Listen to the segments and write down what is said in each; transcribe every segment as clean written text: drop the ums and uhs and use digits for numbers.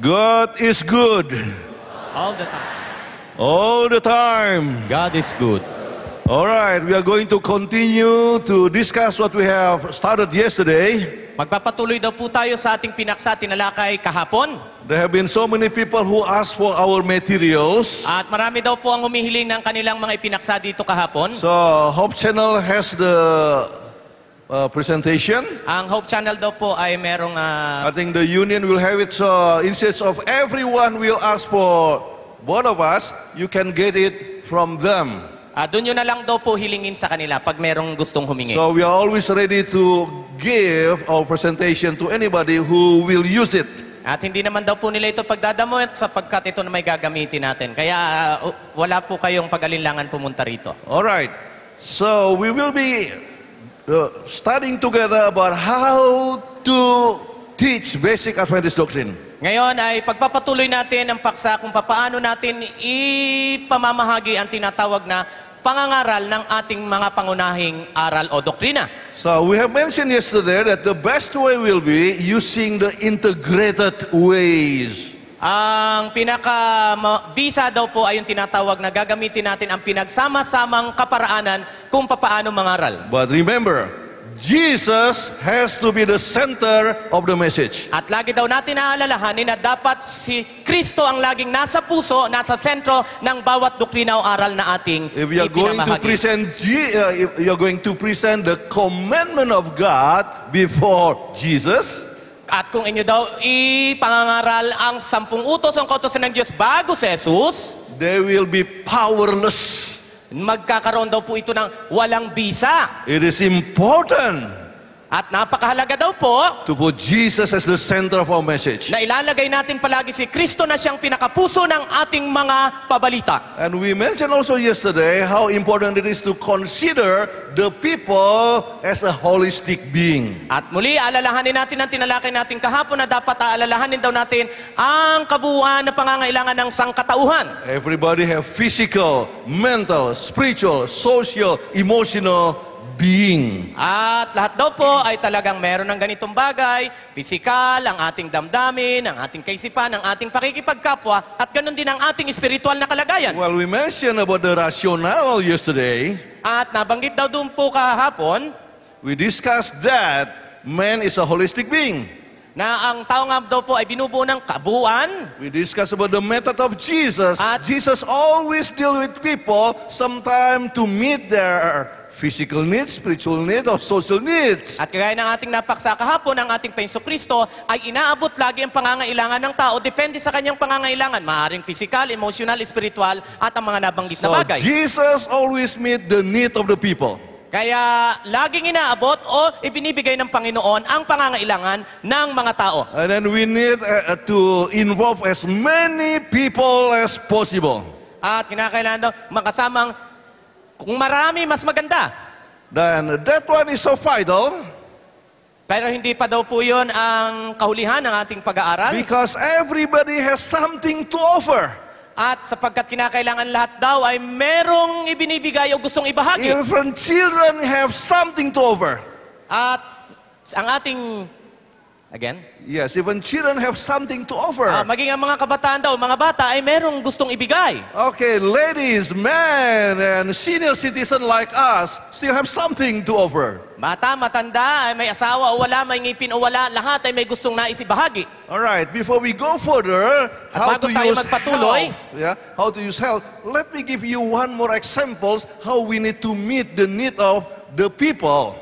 God is good. All the time. All the time. God is good. All right, we are going to continue to discuss what we have started yesterday. Magpapatuloy daw po tayo sa ating pinaksa tinalakay kahapon. There have been so many people who asked for our materials. At marami daw po ang humihiling ng kanilang mga ipinaksa dito kahapon. So, Hope Channel has the presentation. Ang Hope Channel daw po ay merong... I think the union will have it. So, instead of everyone will ask for one of us, you can get it from them. doon yun na lang daw po hilingin sa kanila pag merong gustong humingi. So, we are always ready to give our presentation to anybody who will use it. At hindi naman daw po nila ito pagdadamot sapagkat ito na may gagamitin natin. Kaya wala po kayong pag-alinlangan pumunta rito. Alright. So, we will be studying together about how to teach basic Adventist doctrine. Ngayon ay pagpapatuloy natin ang paksa kung paano natin ipamamahagi ang tinatawag na pangangaral ng ating mga pangunahing aral o doktrina. So, we have mentioned yesterday that the best way will be using the integrated ways. Ang pinaka-bisa daw po ay yung tinatawag na gagamitin natin ang pinagsama-samang kaparaanan kung paano mangaral. But remember, Jesus has to be the center of the message. At lagi daw natin aalalahanin na dapat si Kristo ang laging nasa puso, nasa sentro ng bawat doktrina o aral na ating If you are going to present, if you are going to present the commandment of God before Jesus, at kung inyo daw ipangangaral ang 10 utos ang kautosan ng Diyos bago si Jesus, they will be powerless. magkakaroon daw po ito ng walang bisa. It is important At napakahalaga daw po to put Jesus as the center of our message. na ilalagay natin palagi si Kristo na siyang pinakapuso ng ating mga pabalita. And we mentioned also yesterday how important it is to consider the people as a holistic being. At muli, alalahanin natin ang tinalakay natin kahapon na dapat alalahanin daw natin ang kabuuan na pangangailangan ng sangkatauhan. Everybody have physical, mental, spiritual, social, emotional being. At lahat daw po ay talagang meron ng ganitong bagay, pisikal, ang ating damdamin, ang ating kaisipan, ang ating pakikipagkapwa, at ganun din ang ating espiritual na kalagayan. Well, we mentioned about the rationale yesterday. At nabanggit daw doon po kahapon, We discussed that man is a holistic being. na ang tao nga daw po ay binubuo ng kabuuan. We discussed about the method of Jesus. Jesus always deal with people sometime to meet their physical needs, spiritual needs, or social needs. At kagaya ng ating napaksa kahapon, ang ating Panginoong Kristo ay inaabot lagi ang pangangailangan ng tao, depende sa kanyang pangangailangan. Maaring physical, emotional, spiritual, at ang mga nabanggit na So bagay. Jesus always meet the need of the people. Kaya laging inaabot o ibinibigay ng Panginoon ang pangangailangan ng mga tao. And then we need to involve as many people as possible. At kinakailangan daw makasamang kung marami, mas maganda. Then that one is so vital Pero hindi pa daw po yun ang kahulihan ng ating pag-aaral. because everybody has something to offer. At sapagkat kinakailangan lahat daw ay merong ibinibigay o gustong ibahagi. Even children have something to offer. At ang ating, again, Yes, even children have something to offer. maging ang mga kabataan daw, mga bata ay merong gustong ibigay. Okay, ladies, men, and senior citizen like us still have something to offer. Bata, matanda, ay may asawa o wala, may ngipin o wala, lahat ay may gustong nais ibahagi. All right, before we go further, how bago to tayo use magpatuloy, health, how to use health, let me give you one more examples how we need to meet the need of the people.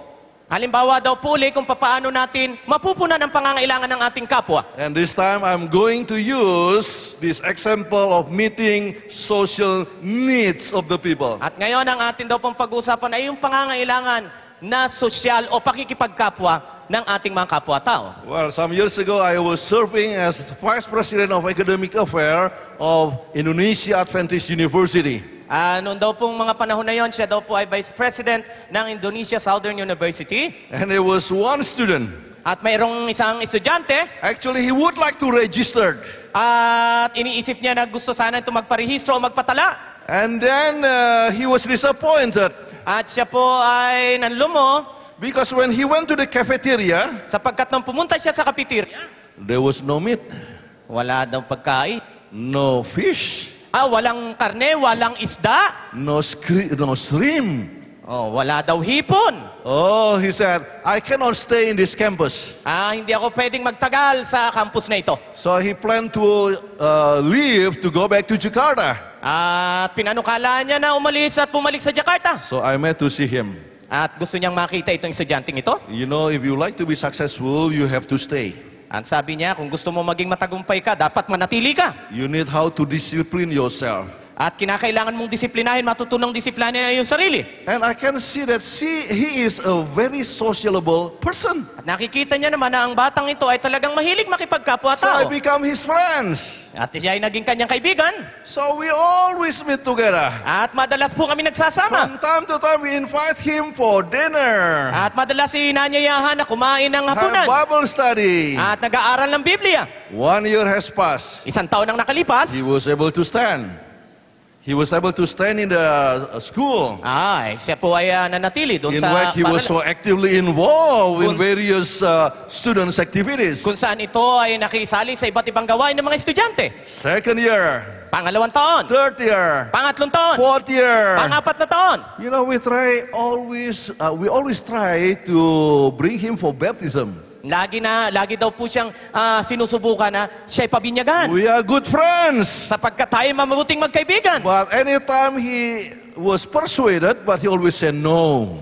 Halimbawa daw po ulit kung paano natin mapupunan ang pangangailangan ng ating kapwa. And this time, I'm going to use this example of meeting social needs of the people. At ngayon ang atin daw pong pag-uusapan ay yung pangangailangan na sosyal o pakikipagkapwa ng ating mga kapwa-tao. Well, some years ago, I was serving as Vice President of Academic Affairs of Indonesia Adventist University. Noon daw pong mga panahon na yon, siya daw po ay Vice President ng Indonesia Southern University. And there was one student. At mayroong isang estudyante. Actually, he would like to register. At iniisip niya na gusto sana ito magparehistro o magpatala. And then he was disappointed. At siya po ay nanlumo. Because when he went to the cafeteria, Sapagkat nung pumunta siya sa cafeteria, there was no meat. Wala daw pagkain. no fish, Walang karne, walang isda. no shrimp. Wala daw hipon. Oh, he said, I cannot stay in this campus. Hindi ako pwedeng magtagal sa campus na ito. So he planned to leave to go back to Jakarta. At pinanukala niya na umalis at bumalik sa Jakarta. So I met to see him. At gusto niyang makita itong estudyanteng ito. You know, if you like to be successful, you have to stay. At sabi niya, kung gusto mo maging matagumpay ka, dapat manatili ka. You need how to discipline yourself. At kinakailangan mong disiplinahin, matutunang disiplinahin na iyong sarili. And I can see that he is a very sociable person. At nakikita niya naman na ang batang ito ay talagang mahilig So I makipagkapwa-tao. become his friends. At siya ay naging kanyang kaibigan. So we always meet together. At madalas po kami nagsasama. From time to time, we invite him for dinner, At madalas inanyayahan na kumain ng have hapunan. Bible study. At nag-aaral ng Biblia. 1 year has passed. 1 taon ang nakalipas. He was able to stand. He was able to stand in the school. Siya po ay nanatili doon In sa fact, he was so actively involved in various students' activities. kung saan ito ay nakisali sa iba't ibang gawain ng mga estudyante. Second year, Pangalawang taon, third year, pangatlong taon, fourth year. pangapat na taon. You know, we always try to bring him for baptism. Lagi daw po siyang sinusubukan na siya'y pabinyagan. We are good friends. Sapagkat tayo mabuting magkaibigan. But anytime he was persuaded, but he always said no.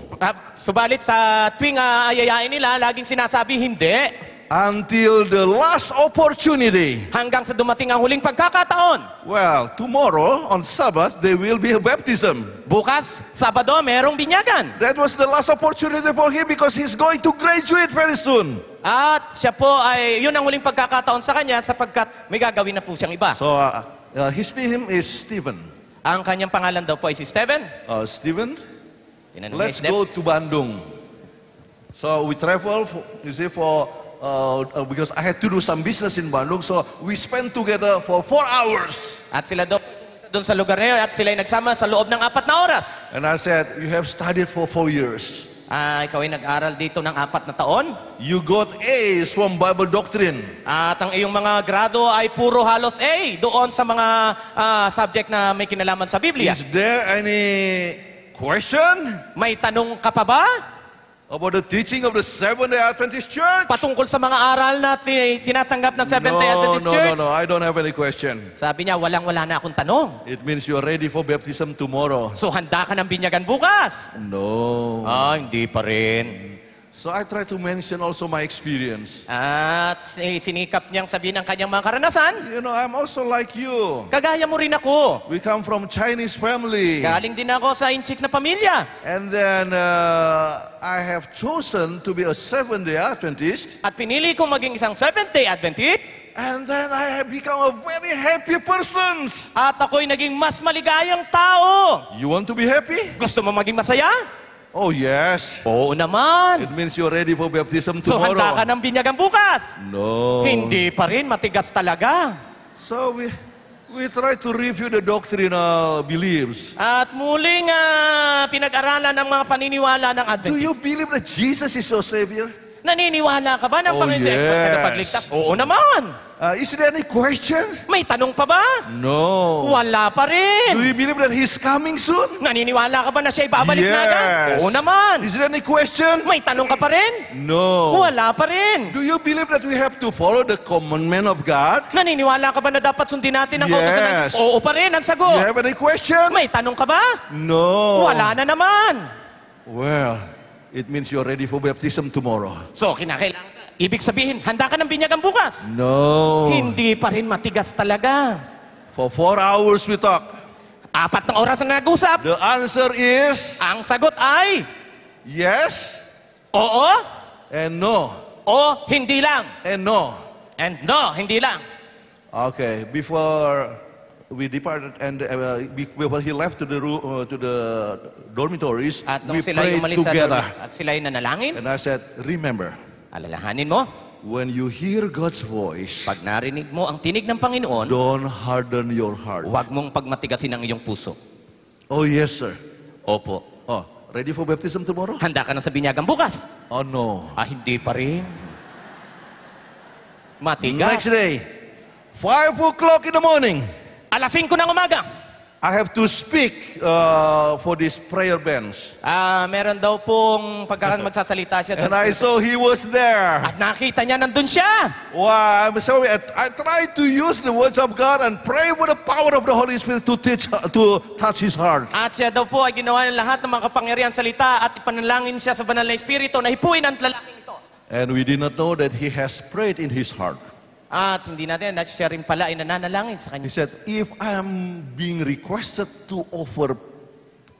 Subalit sa tuwing ayayain nila, laging sinasabi hindi. Until the last opportunity. Hanggang sa dumating ang huling pagkakataon. Well, tomorrow on Sabbath, there will be a baptism. Bukas, Sabado, merong binyagan. That was the last opportunity for him because he's going to graduate very soon. At siya po ay, yun ang huling pagkakataon sa kanya sapagkat may gagawin na po siyang iba. So his name is Stephen. Ang kanyang pangalan daw po ay si Steven. Stephen, Tinanong let's niya, go to Bandung. So we travel, because I had to do some business in Bandung. So we spent together for 4 hours. At sila doon sa lugar na yun at sila ay nagsama sa loob ng 4 na oras. And I said, you have studied for 4 years. Ikaw ay nag-aral dito ng 4 na taon. You got A's from Bible doctrine. At ang iyong mga grado ay puro halos A doon sa mga subject na may kinalaman sa Biblia. Is there any question May tanong ka pa ba? about the teaching of the Seventh-day Adventist Church? Patungkol sa mga aral na tinatanggap ng Seventh-day Adventist Church? No, I don't have any question. Sabi niya, wala na akong tanong. It means you are ready for baptism tomorrow. So handa ka ng binyagan bukas? No. Hindi pa rin. So I try to mention also my experience. At sinikap niyang sabihin ang kanyang mga karanasan. You know, I'm also like you. Kagaya mo rin ako. We come from Chinese family. Galing din ako sa Inchik na pamilya. And then I have chosen to be a Seventh-day Adventist. At pinili kong maging isang Seventh-day Adventist. And then I have become a very happy person. At ako'y naging mas maligayang tao. You want to be happy? Gusto mo maging masaya? Oh, yes. Oo naman. It means you're ready for baptism So handa ka tomorrow. ng binyagan bukas? No. Hindi pa rin, matigas talaga. So we try to review the doctrinal beliefs. At muling pinag-aralan ng mga paniniwala ng Do Adventist. you believe that Jesus is your Savior? Naniniwala ka ba ng Oh, Panginoon sa yes. tagapagligtas? Oo naman. Is there any question? May tanong pa ba? No. Wala pa Do rin. you believe that He's coming soon? Naniniwala ka ba na siya'y babalik na agad? Yes. Oo naman. Is there any question? May tanong ka pa rin? No. Wala pa rin. Do you believe that we have to follow the commandment of God? Naniniwala ka ba na dapat sundin natin ang kautosan ng Diyos? Yes. Oo pa rin, ang Do you sagot. have any question? May tanong ka ba? No. Wala na naman. Well, it means you're ready for baptism tomorrow. So, kinakailangan ka. Ibig sabihin, handa ka ng binyagan bukas. No. Hindi pa rin matigas talaga. For 4 hours we talk. 4 na oras na nag-usap. The answer is Ang sagot ay, yes oo, and no. o hindi lang. And no. And no, hindi lang. Okay, before we departed and before he left to the dormitories, At nung we sila prayed umalis sa together. at sila ay nanalangin, And I said, remember, alalahanin mo, when you hear God's voice, pag narinig mo ang tinig ng Panginoon, don't harden your heart. huwag mong pagmatigasin ang iyong puso. Oh, yes, sir. Opo. Oh, ready for baptism tomorrow? Handa ka na sa binyagang bukas? Oh, no. Hindi pa rin. Next Matigas. day, 5 o'clock in the morning, Alas 5 ng umaga. I have to speak for these prayer bands. Meron daw pong magsasalita siya And doon. I saw he was there. At nakita niya nandun siya. Wow, so I tried to use the words of God and pray for the power of the Holy Spirit to touch his heart. At siya daw po ay ginawa ng lahat ng mga kapangyarihan salita at ipanalangin siya sa banal na Espiritu na hipuin ang lalaking ito. And we did not know that he has prayed in his heart. At hindi natin na siya rin pala ay nananalangin sa He kanya. said, if I am being requested to offer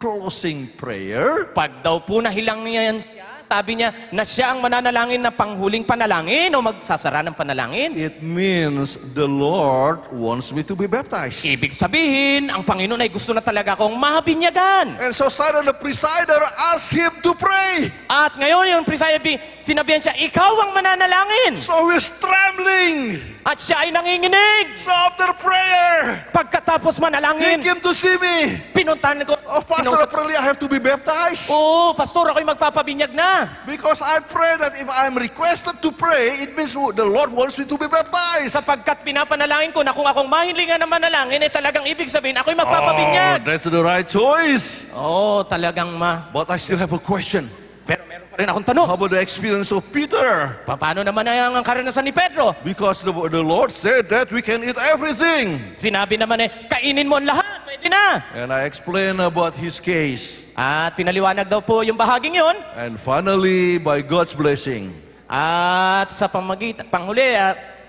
closing prayer, Pag daw po nahilang niya yan siya, sabi niya na siya ang mananalangin na panghuling panalangin o magsasara ng panalangin. it means the Lord wants me to be baptized. Ibig sabihin, ang Panginoon ay gusto na talaga akong mabinyagan. And so Simon the presider asked him to pray. At ngayon yung presabi, sinabihan siya, ikaw ang mananalangin. So he's trembling. At siya ay nanginginig. So after prayer, Pagkatapos he manalangin, came to see me. pinuntahan ko. Oh, Pastor, kinausap- apparently I have to be baptized. Oo, pastor, ako'y magpapabinyag na. Because I pray that if I'm requested to pray, it means the Lord wants me to be baptized. Sapagkat pinapanalangin ko na kung akong mahilingan na manalangin, eh talagang ibig sabihin, ako'y magpapabinyag. that's the right choice. Oo, talagang But I still have a question. Pero meron pa rin akong tanong. How about the experience of Peter? Paano naman ang karanasan ni Pedro? Because the Lord said that we can eat everything. Sinabi naman kainin mo ang lahat, pwede na. And I explained about his case. At pinaliwanag daw po yung bahaging yun. And finally, by God's blessing, At sa panghuli,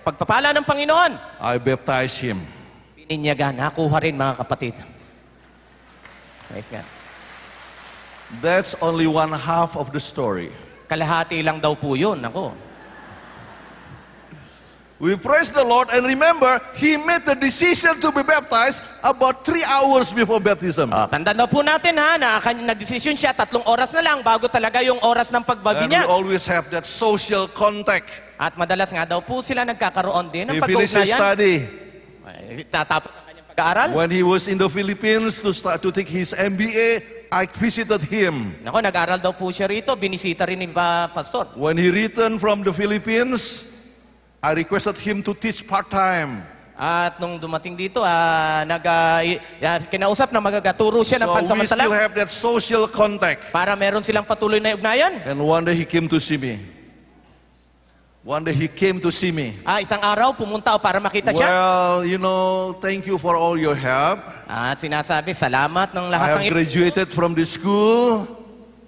pagpapala ng Panginoon, I baptized him. pininyagan, nakuha rin mga kapatid. Praise God. That's only one half of the story. Kalahati lang daw po yun. Ako. We praise the Lord and remember, he made the decision to be baptized about 3 hours before baptism. Tandaan daw po natin ha, na nag-desisyon siya 3 oras na lang bago talaga yung oras ng And we pagbabinyag. always have that social contact. At madalas nga daw po sila nagkakaroon din ng He finished his pag-ugnayan. study. Tatapos ang kanyang pag-aaral. When he was in the Philippines to take his MBA, I visited him. Nako, nag-aral daw po siya rito, binisita rin ni Pastor. When he returned from the Philippines, I requested him to teach part-time. At nung dumating dito, kinausap na magagaturo siya ng So we still pansamantala have that social contact. para meron silang patuloy na ugnayan. And one day he came to see me. One day he came to see me. Isang araw, pumunta para makita siya. Well, you know, thank you for all your help. At sinasabi, salamat ng I lahat have ng graduated from the school.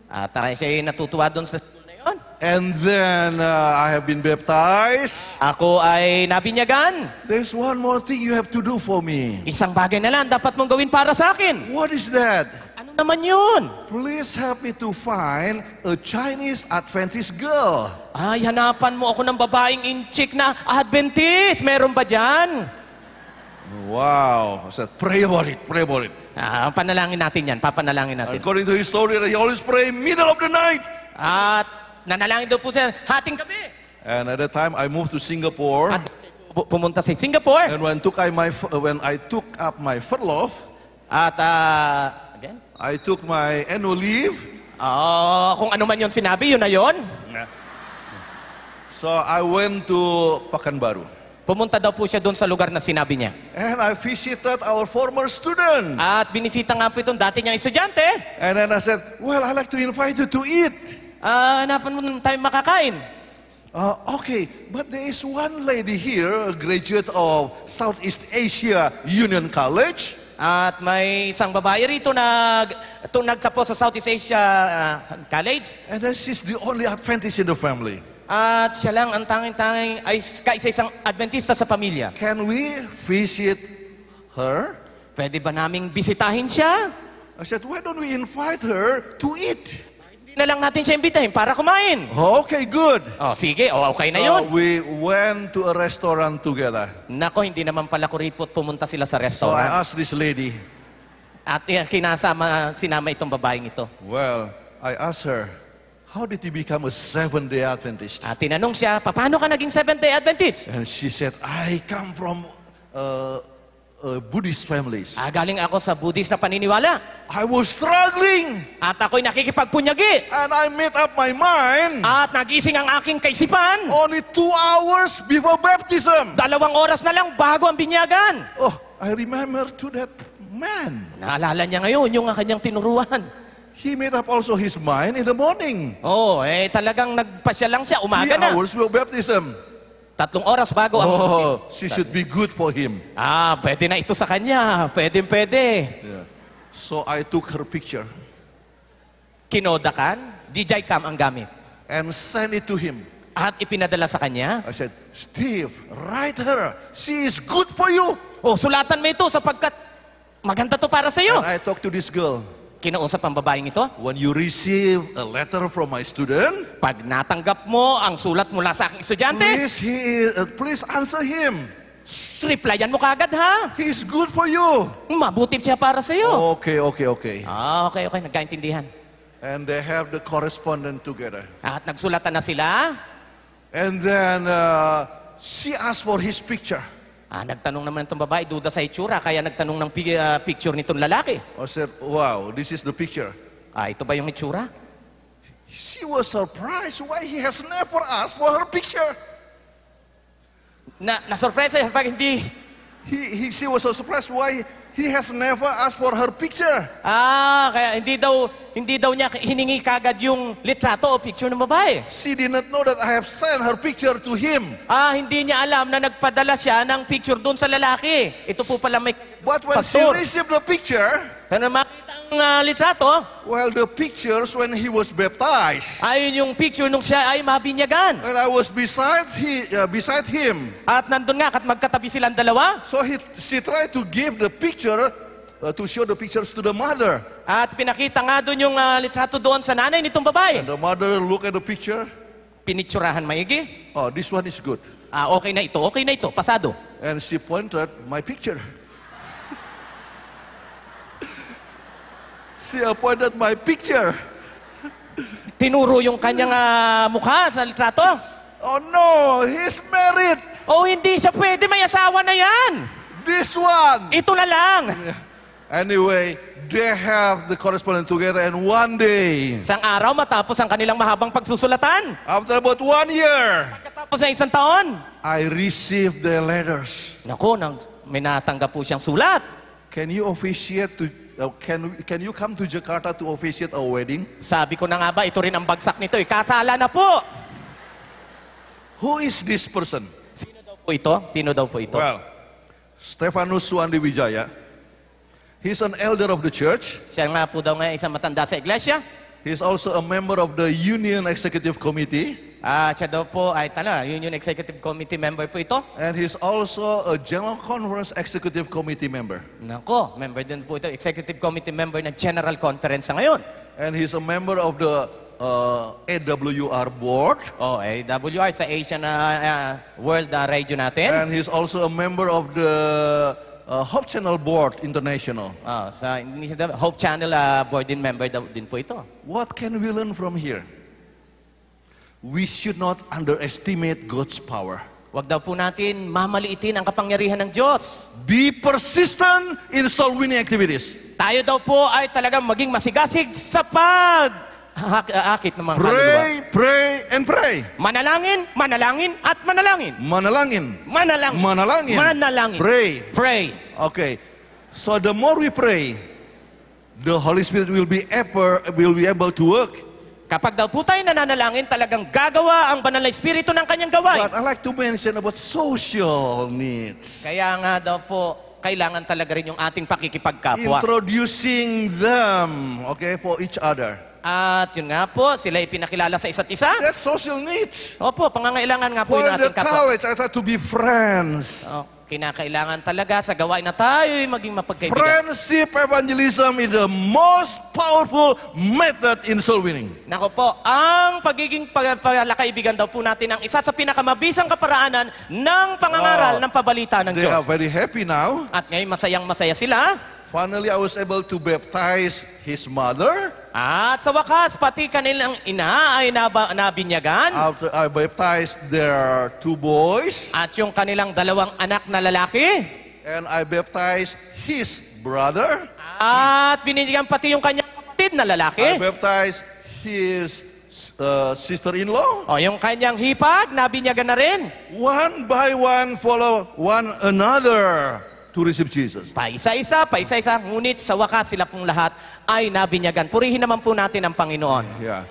At siya ay natutuwa doon sa school na yun. And then I have been baptized. Ako ay nabinyagan. There's one more thing you have to do for me. Isang bagay na lang dapat mong gawin para sa akin. What is that? Ano naman yun? Please help me to find a Chinese Adventist girl. Hanapan mo ako ng babaeng inchik na Adventist. Meron ba dyan? Wow. I said, pray about it, pray about it. Panalangin natin yan. Papanalangin natin. According to his story, he always pray middle of the night. At nanalangin daw po siya hating gabi. And at that time, I moved to Singapore. At pumunta sa Singapore. And when I took up my furlough, At, again? I took my annual leave. Kung ano man yung sinabi, yun na yun. So I went to Pekanbaru. Pumunta daw po siya doon sa lugar na sinabi niya. And I visited our former student. At binisita nga po itong dati niyang estudyante. And then I said, well, I'd like to invite you to eat. Hanapan mo tayo makakain. Okay, but there is one lady here, a graduate of Southeast Asia Union College. At may isang babae rito na nagtapos sa Southeast Asia College. And then she's the only Adventist in the family. At siya lang ang tanging-tanging ay kaisa-isang Adventista sa pamilya. Can we visit her? Pwede ba naming bisitahin siya? I said, why don't we invite her to eat? Hindi na lang natin siya imbitahin para kumain. Okay, good. Sige, okay na So yun. we went to a restaurant together. Nako, hindi naman pala kuripot pumunta sila sa So I restaurant. asked this lady, At sinama itong babaeng ito. well, I asked her, how did you become a Seventh-day Adventist? At tinanong siya, paano ka naging Seventh-day Adventist? And she said, I come from a Buddhist families. Galing ako sa Buddhist na paniniwala. I was struggling, At ako'y nakikipagpunyagi. and I made up my mind At nagising ang aking kaisipan. only 2 hours before baptism. 2 oras na lang bago ang binyagan. Oh, I remember to that man. Naalala niya ngayon yung kanyang tinuruan. He made up also his mind in the morning. Talagang nagpasya lang siya. 3 Umaga na. hours before baptism. 3 oras bago ang... Oh, she should be good for him. Pwede na ito sa kanya. Pwede. Yeah. So I took her picture Kinodakan, DJI cam ang gamit. and sent it to him. At ipinadala sa kanya. I said, Steve, write her. She is good for you. Sulatan mo ito sapagkat maganda to para sa iyo. And I talked to this girl. Kinausap ang babaeng ito. When you receive a letter from my student, Pag natanggap mo ang sulat mula sa aking estudyante, please answer him. replyan mo kagad ha. He is good for you. Mabuti siya para sa iyo. Okay. Okay. Nagkaintindihan. And they have the correspondence together. At nagsulatan na sila. And then she asked for his picture. Nagtanong naman itong babae, duda sa itsura, kaya nagtanong ng picture nitong lalaki. I said, wow, this is the picture. Ito ba yung itsura? She was surprised why he has never asked for her picture. Na-surpresa siya pag hindi... She was so surprised why he has never asked for her picture. Kaya hindi daw niya hiningi kagad yung litrato o picture ng babae. She did not know that I have sent her picture to him. Hindi niya alam na nagpadala siya ng picture doon sa lalaki. Ito po pala may But when she pastor. received the picture, Kaya makita ang litrato, well, the pictures when he was baptized, ayun yung picture nung siya ay mabinyagan. when I was beside him, At nandun nga, at magkatabi silang dalawa. so she tried to give the picture, to show the pictures to the mother. At pinakita nga doon yung litrato doon sa nanay nitong babae. And the mother looked at the picture. Pinitsurahan maigi. Oh, this one is good. Okay na ito, pasado. And she pointed my picture. She pointed my picture. Tinuro yung kanyang mukha sa litrato. Oh no, he's married. Hindi siya pwede, may asawa na yan. This one. Ito na lang. Anyway, they have the correspondence together, and one day, Isang araw matapos ang kanilang mahabang pagsusulatan. after about 1 year, Pagkatapos ng 1 taon, I received their letters. may natanggap po siyang sulat. Can you officiate to? Can you come to Jakarta to officiate our wedding? Sabi ko na nga ba, ito rin ang bagsak nito. Kasala na po. Who is this person? Sino daw po ito? Well, Stephanus Suwandi Wijaya. He's an elder of the church. Siya nga po daw ngayon isang matanda sa iglesia. He's also a member of the Union Executive Committee. Siya daw po ay Union Executive Committee member po ito. And he's also a General Conference Executive Committee member. Member din po ito. Executive Committee member ng General Conference sa ngayon. And he's a member of the AWR board. AWR sa Asian World Radio natin. And he's also a member of the Hope Channel Board International. Sa Hope Channel board din member din po ito. What can we learn from here? We should not underestimate God's power. Wag daw po natin mamaliitin ang kapangyarihan ng Diyos. Be persistent in soul-winning activities. Tayo daw po ay talagang maging masigasig sa akit ng mga kaluluwa. Pray, and pray. Manalangin, at manalangin. Manalangin. Manalangin. Pray. Okay. So the more we pray, the Holy Spirit will be able to work. Kapag daw po tayo nananalangin, talagang gagawa ang banal na Espiritu ng kanyang gawain. But I like to mention about social needs. Kaya nga daw po, kailangan talaga rin yung ating pakikipagkapwa. Introducing them, for each other. At yun nga po, sila ipinakilala sa isa't isa. That's social needs. Opo, pangangailangan nga po For yung the ating kapwa. college, I thought to be friends. Kinakailangan talaga sa gawain na tayo'y maging mapagkaibigan. Friendship evangelism is the most powerful method in soul winning. Nako po, ang pagiging palakaibigan daw po natin ang isa sa pinakamabisang kaparaanan ng pangangaral ng pabalita ng They are Diyos. very happy now. At ngayon masayang-masaya sila. Finally, I was able to baptize his mother. At sa wakas, pati kanilang ina ay nabinyagan. After I baptized their 2 boys. At yung kanilang 2 anak na lalaki. And I baptized his brother. At binigyan pati yung kanyang kapatid na I lalaki. baptized his sister-in-law. O, yung kanyang hipag, nabinyagan na rin. One by one follow one another to receive Jesus. Pa-isa-isa. Ngunit sa wakas sila pong lahat ay nabinyagan. Purihin naman po natin ang Panginoon. Yeah.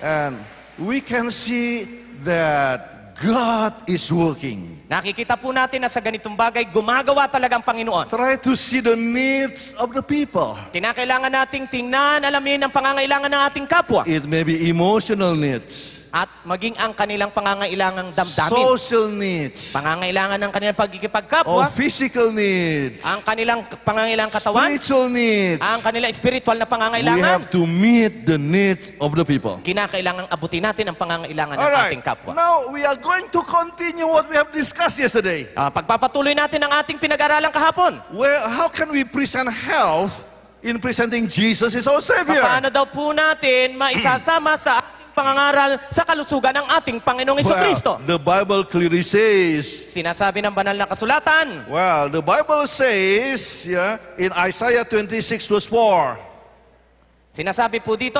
And we can see that God is working. Nakikita po natin na sa ganitong bagay, gumagawa talaga ang Panginoon. Try to see the needs of the people. Kinakailangan nating tingnan, alamin ang pangangailangan ng ating kapwa. It may be emotional needs, At maging ang kanilang pangangailangang damdamin. social needs, Pangangailangan ng kanilang or pagkikipagkapwa. physical needs, Ang kanilang pangangailangang katawan. spiritual needs. Ang kanilang spiritual na We pangangailangan. have to meet the needs of the people. Kinakailangan abutin natin ang pangangailangan ng Alright, ating kapwa. now we are going to continue what we have discussed yesterday. Pagpapatuloy natin ang ating pinag-aralan kahapon. Well, how can we present health in presenting Jesus as our Savior? Paano daw po natin maisasama sa ating pangangaral sa kalusugan ng ating Panginoong Jesucristo? The Bible clearly says, Sinasabi ng banal na kasulatan, the Bible says, in Isaiah 26 verse 4, sinasabi po dito,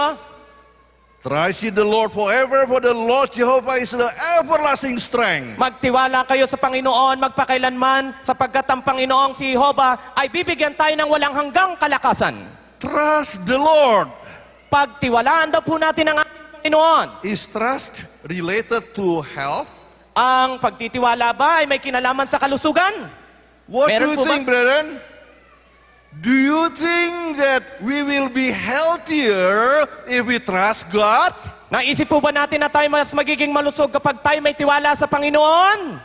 trust in the Lord forever, for the Lord Jehovah is the everlasting strength. magtiwala kayo sa Panginoon magpakailanman sapagkat ang Panginoong si Jehovah ay bibigyan tayo ng walang hanggang kalakasan. Trust the Lord. Pagtiwalaan daw po natin ang ating Panginoon. Is trust related to health? Ang pagtitiwala ba ay may kinalaman sa kalusugan? What Meron do you po ba? think, brethren? Do you think that we will be healthier if we trust God? Naisip po ba natin na tayo mas magiging malusog kapag tayo may tiwala sa Panginoon?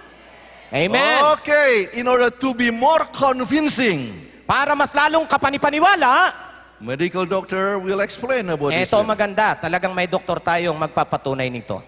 Amen. Okay, in order to be more convincing, Para mas lalong kapanipaniwala, medical doctor will explain about this. eto maganda. Talagang may doktor tayong magpapatunay nito.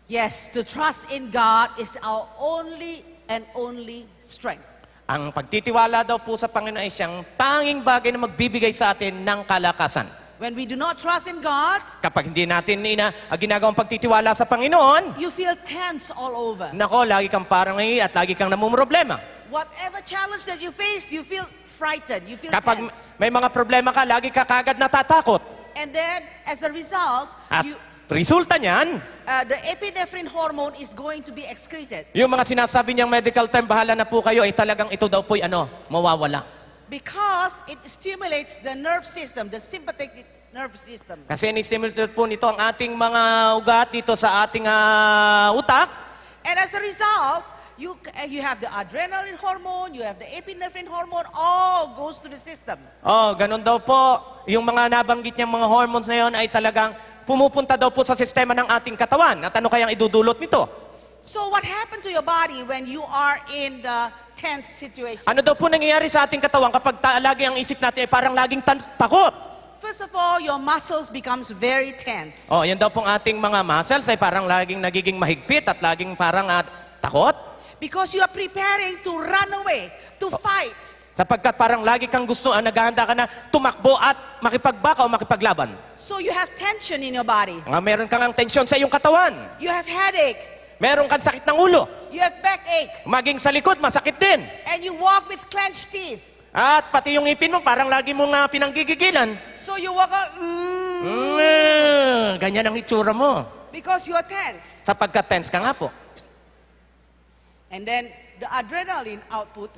Yes, to trust in God is our only and only strength. Ang pagtitiwala daw po sa Panginoon ay siyang tanging bagay na magbibigay sa atin ng kalakasan. When we do not trust in God, Kapag hindi natin ginagawang pagtitiwala sa Panginoon, you feel tense all over. nako, lagi kang parang at lagi kang namumroblema. Whatever challenge that you face, you feel frightened, you feel Kapag tense. may mga problema ka, lagi ka kagad natatakot. And then, as a result, At resulta niyan, the epinephrine hormone is going to be excreted. yung mga sinasabi niyang medical term, bahala na po kayo, ay talagang ito daw po'y mawawala. Because it stimulates the nerve system, the sympathetic nerve system. Kasi in-stimulate po nito ang ating mga ugat dito sa ating utak. And as a result, you have the adrenaline hormone, you have the epinephrine hormone, all goes to the system. Oh, ganun daw po. Yung mga nabanggit niyang mga hormones na yon ay talagang pumupunta daw po sa sistema ng ating katawan. At ano kayang idudulot nito? So what happened to your body when you are in the tense situation? Ano daw po nangyayari sa ating katawan kapag lagi ang isip natin ay parang laging takot? First of all, your muscles becomes very tense. Oh, yan daw pong ating mga muscles ay parang laging nagiging mahigpit at laging parang takot. Because you are preparing to run away, to fight. Sapagkat parang lagi kang gusto, naghahanda ka na tumakbo at makipagbaka o makipaglaban. So you have tension in your body. Meron kang ang tensyon sa iyong katawan. You have headache. Meron kang sakit ng ulo. You have backache. Maging sa likod, masakit din. And you walk with clenched teeth. At pati yung ipin mo, parang lagi mong pinanggigigilan. So you walk out, Ganyan ang itsura mo. because you are tense. Sapagkat tense ka nga po. And then the adrenaline output,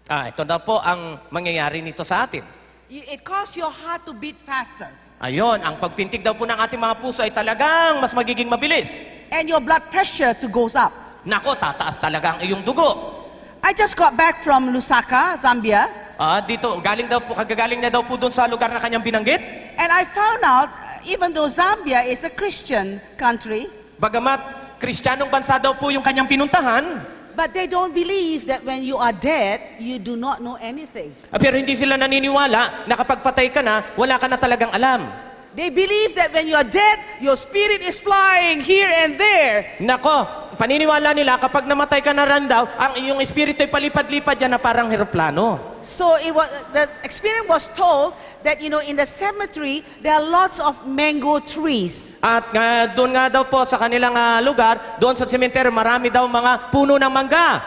Ito daw po ang mangyayari nito sa atin. it causes your heart to beat faster. Ayon, ang pagpintig daw po ng ating mga puso ay talagang mas magiging mabilis. And your blood pressure to goes up. Nako, tataas talaga ang iyong dugo. I just got back from Lusaka, Zambia. Dito, kagagaling na daw po doon sa lugar na kanyang binanggit. And I found out, even though Zambia is a Christian country, Bagamat Kristiyanong bansa daw po yung kanyang pinuntahan, but they don't believe that when you are dead, you do not know anything. pero hindi sila naniniwala na kapag patay ka na, wala ka na talagang alam. They believe that when you are dead, your spirit is flying here and there. Nako, paniniwala nila kapag namatay ka na rin daw, ang iyong espiritu ay palipad-lipad dyan na parang eroplano. So the experience was told that, in the cemetery, there are lots of mango trees. At doon nga daw po sa kanilang lugar, doon sa sementeryo, marami daw mga puno ng mangga.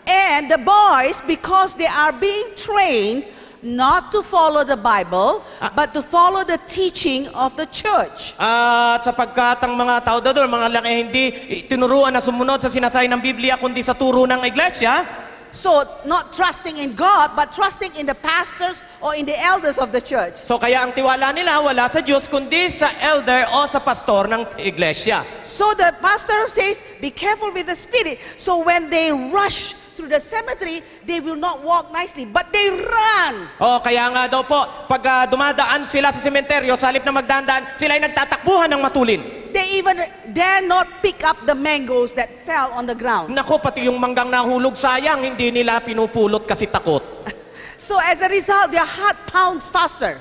And the boys, because they are being trained not to follow the Bible, but to follow the teaching of the church. At sapagkat ang mga tao doon, mga laki, hindi tinuruan na sumunod sa sinasay ng Biblia, kundi sa turo ng iglesia. So, not trusting in God, but trusting in the pastors or in the elders of the church. So kaya ang tiwala nila wala sa Diyos, kundi sa elder o sa pastor ng iglesia. So the pastor says, be careful with the spirit. So when they rush through the cemetery, they will not walk nicely, but they run. Kaya nga daw po, pag dumadaan sila sa sementeryo, sa halip na magdandaan, sila ay nagtatakbuhan ng matulin. They even dare not pick up the mangoes that fell on the ground. Nako, pati yung manggang nahulog, sayang, hindi nila pinupulot kasi takot. So as a result, their heart pounds faster.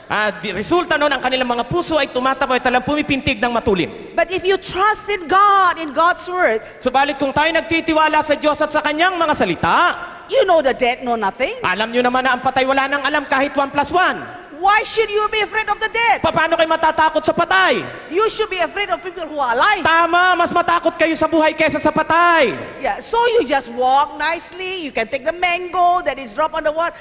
Resulta nun, ang kanilang mga puso ay tumataboy, talang pumipintig ng matulin. But if you trust in God, in God's words, Subalit kung tayo nagtitiwala sa Diyos at sa Kanyang mga salita, you know the dead know nothing. alam nyo naman na ang patay wala nang alam kahit 1 + 1. Why should you be afraid of the dead? Paano kayo matatakot sa patay? You should be afraid of people who are alive. Tama, mas matakot kayo sa buhay kaysa sa patay. Yeah, so you just walk nicely. You can take the mango that is dropped on the water.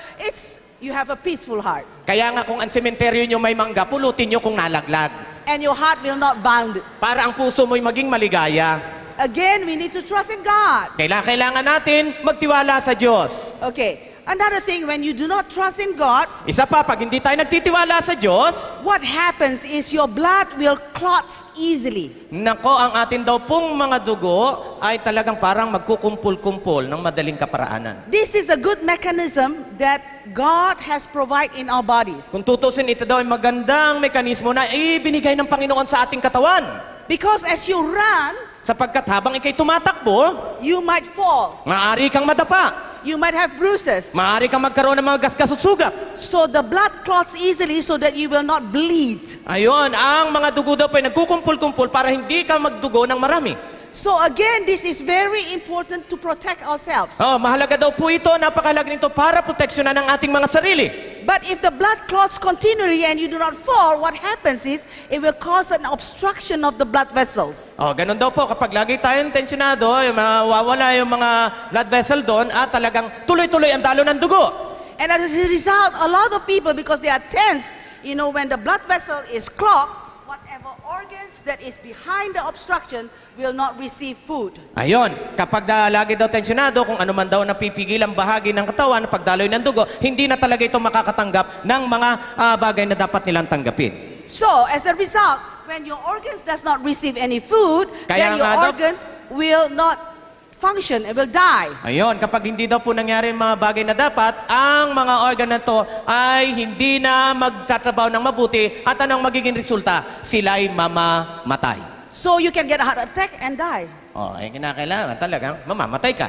You have a peaceful heart. Kaya nga kung ang sementeryo nyo may mangga, pulutin nyo kung nalaglag. And your heart will not bound. Para ang puso mo'y maging maligaya. Again, we need to trust in God. Kailangan natin magtiwala sa Diyos. Okay. Another thing, when you do not trust in God, Isa pa, pag hindi tayo nagtitiwala sa Diyos, what happens is your blood will clot easily. nako, ang atin daw pong mga dugo ay talagang parang magkukumpul-kumpul ng madaling kaparaanan. This is a good mechanism that God has provided in our bodies. Kung tutusin, ito daw ay magandang mekanismo na ibinigay ng Panginoon sa ating katawan. Because as you run, Sapagkat habang ikay tumatakbo, you might fall. maaari kang madapa. You might have bruises. Maaari kang magkaroon ng mga gasgas at sugat. So the blood clots easily so that you will not bleed. Ayun, ang mga dugo daw po ay nagkukumpul-kumpul para hindi ka magdugo ng marami. So again, this is very important to protect ourselves. Mahalaga daw po ito, napakahalaga nito para proteksyonan ang ating mga sarili. But if the blood clots continually and you do not fall, what happens is it will cause an obstruction of the blood vessels. Ganun daw po, kapag lagi tayong tensionado, mawawala yung mga blood vessel doon at talagang tuloy-tuloy ang dalo ng dugo. And as a result, a lot of people, because they are tense, when the blood vessel is clogged, whatever organs that is behind the obstruction will not receive food. Ayun, kapag lagi daw tensionado, kung ano man daw napipigil ang bahagi ng katawan, pagdaloy ng dugo, hindi na talaga ito makakatanggap ng mga bagay na dapat nilang tanggapin. So, as a result, when your organs does not receive any food, Kaya then your nga daw- organs will not function and will die. Ayun, kapag hindi daw po nangyari yung mga bagay na dapat, ang mga organ na to ay hindi na magtatrabaho ng mabuti at anong magiging resulta? Sila ay mamamatay. So you can get a heart attack and die. Ay kinakailangan talagang mamamatay ka.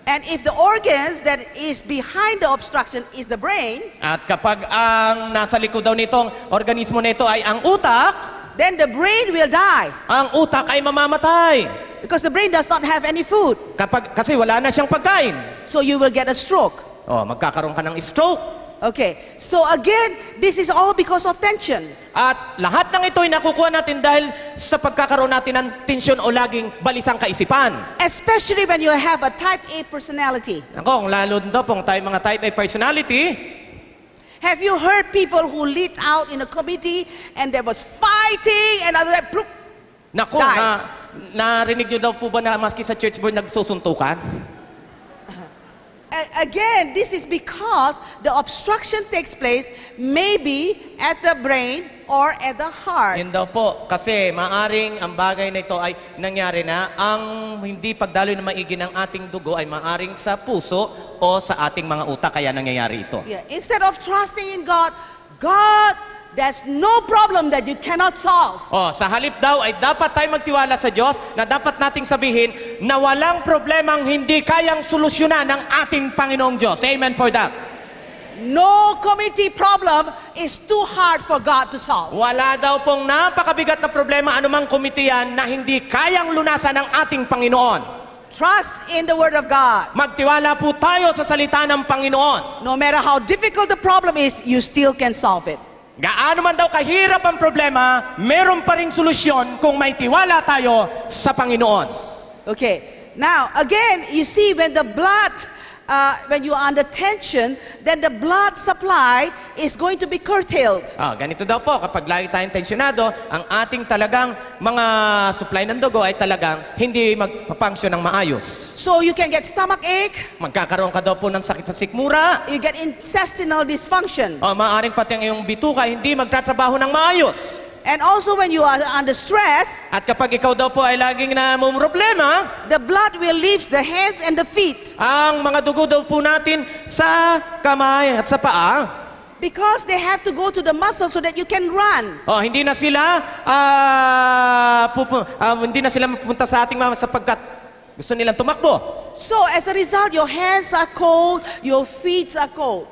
And if the organs that is behind the obstruction is the brain, At kapag ang nasa likod daw nitong organismo na ito ay ang utak, then the brain will die ang utak ay mamamatay. because the brain does not have any food. Kasi wala na siyang pagkain. So you will get a stroke. Magkakaroon ka ng stroke. Okay. So again, this is all because of tension. At lahat ng ito ay nakukuha natin dahil sa pagkakaroon natin ng tensyon o laging balisang kaisipan. Especially when you have a type A personality. Kung lalo daw pong tayo mga type A personality, Have you heard people who lead out in a committee and there was fighting and other that ploop? naku, Die. narinig nyo daw po ba na maski sa church board nagsusuntukan? Again, this is because the obstruction takes place maybe at the brain or at the heart. Yun daw po, kasi maaring ang bagay na ito ay nangyari na, ang hindi pagdaloy na maigi ng ating dugo ay maaring sa puso o sa ating mga utak, kaya nangyayari ito. Yeah. Instead of trusting in God, there's no problem that you cannot solve. Sa halip daw ay dapat tayo magtiwala sa Diyos na dapat nating sabihin na walang problemang hindi kayang solusyonan ng ating Panginoong Diyos. Amen for that. No committee problem is too hard for God to solve. Wala daw pong napakabigat na problema anumang komitiyan na hindi kayang lunasan ng ating Panginoon. Trust in the Word of God. Magtiwala po tayo sa salita ng Panginoon. No matter how difficult the problem is, you still can solve it. Gaano man daw kahirap ang problema, meron pa ring solusyon kung may tiwala tayo sa Panginoon. Okay. Now, again, you see when the blood, when you are under tension, then the blood supply is going to be curtailed. Ganito daw po, kapag lagi tayong tensyonado, ang ating talagang mga supply ng dugo ay talagang hindi magpapunction ng maayos. So you can get stomach ache, Magkakaroon ka daw po ng sakit sa sikmura, you get intestinal dysfunction. maaring pati ang iyong bituka hindi magtatrabaho ng maayos. And also when you are under stress, At kapag ikaw daw po ay laging namumroblema, the blood will leave the hands and the feet ang mga dugo daw po natin sa kamay at sa paa, because they have to go to the muscle so that you can run. hindi na sila hindi na sila mapupunta sa ating mama sapagkat gusto nilang tumakbo. So as a result, your hands are cold, your feet are cold.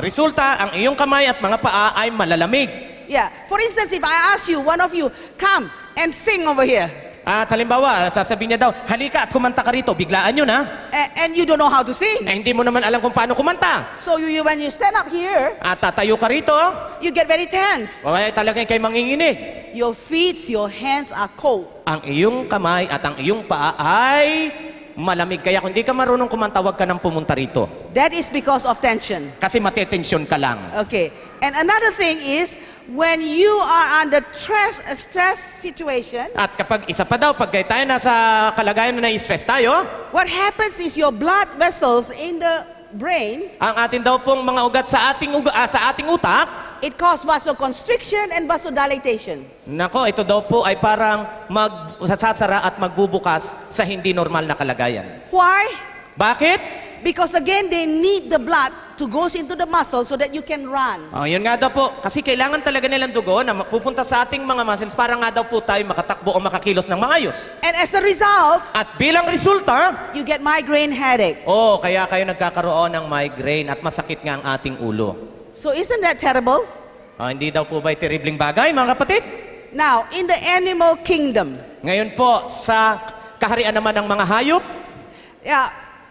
Resulta, ang iyong kamay at mga paa ay malalamig. Yeah. For instance, if I ask you, one of you, come and sing over here, At halimbawa, sasabihin niya daw, halika at kumanta ka rito, biglaan yun ha. and you don't know how to sing. Hindi mo naman alam kung paano kumanta. So when you stand up here, At tatayo ka rito, you get very tense. o kaya talagang kay manginginig. Your feet, your hands are cold. Ang iyong kamay at ang iyong paa ay malamig. Kaya kung di ka marunong kumanta, huwag ka nang pumunta rito. That is because of tension. Kasi matetensyon ka lang. Okay. And another thing is, when you are under stress situation, At kapag isa pa daw, pag tayo nasa kalagayan na na-stress tayo, what happens is your blood vessels in the brain, ang atin daw pong mga ugat sa ating utak, it causes vasoconstriction and vasodilatation. nako, ito daw po ay parang magsasara at magbubukas sa hindi normal na kalagayan. Why? Bakit? Because again, they need the blood to go into the muscle so that you can run. Yun nga daw po. Kasi kailangan talaga nilang dugo na pupunta sa ating mga muscles para nga daw po tayo makatakbo o makakilos ng maayos. And as a result, At bilang resulta, you get migraine headache. kaya kayo nagkakaroon ng migraine at masakit nga ang ating ulo. So isn't that terrible? Hindi daw po ba'y terribling bagay, mga kapatid? Now, in the animal kingdom, Ngayon po, sa kaharian naman ng mga hayop,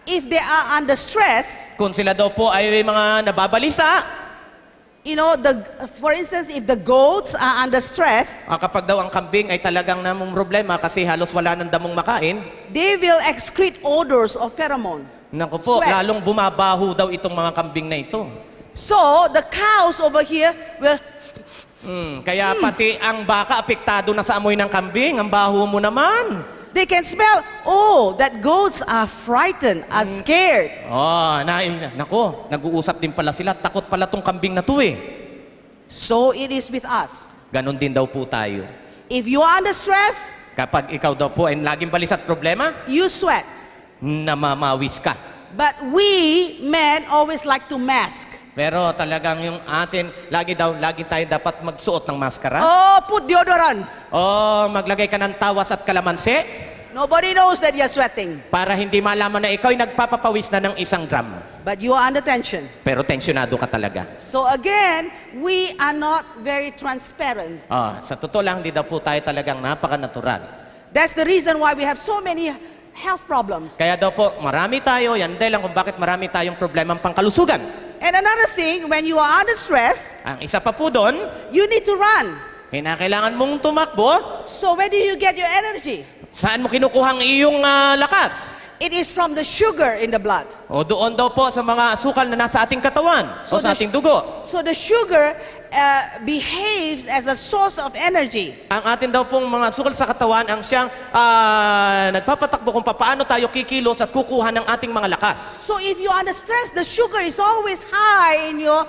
if they are under stress, kung sila daw po ay mga nababalisa, you know, for instance, if the goats are under stress, kapag daw ang kambing ay talagang namumroblema kasi halos wala ng damong makain, they will excrete odors of pheromone. naku po, Sweat. lalong bumabaho daw itong mga kambing na ito. So, the cows over here will, Kaya pati ang baka apektado na sa amoy ng kambing, ang baho mo naman. they can smell, that goats are frightened, are scared. Nako, nag-uusap din pala sila. Takot pala tong kambing na to eh. So it is with us. Ganon din daw po tayo. If you are under stress, Kapag ikaw daw po ay laging balis at problema, you sweat. namamawis ka. But we men always like to mask. Pero talagang yung atin, lagi tayo dapat magsuot ng maskara. Put deodorant. Maglagay ka ng tawas at kalamansi Nobody knows that you're sweating. para hindi malaman na ikaw ay nagpapapawis na ng 1 drum. But you are under tension. Pero tensyonado ka talaga. So again, we are not very transparent. Sa totoo lang, hindi daw po tayo talagang napaka-natural. That's the reason why we have so many health problems. Kaya daw po, marami tayo, yan dahil lang kung bakit marami tayong problemang pangkalusugan. And another thing, when you are under stress, Ang isa pa po doon, you need to run. kailangan mong tumakbo. So where do you get your energy? Saan mo kinukuha ang iyong lakas? It is from the sugar in the blood. Doon daw po sa mga asukal na nasa ating katawan o sa ating dugo. So the sugar behaves as a source of energy. Ang atin daw pong mga asukal sa katawan ang siyang nagpapatakbo kung paano tayo kikilos at kukuha ng ating mga lakas. So if you are under stress, the sugar is always high in your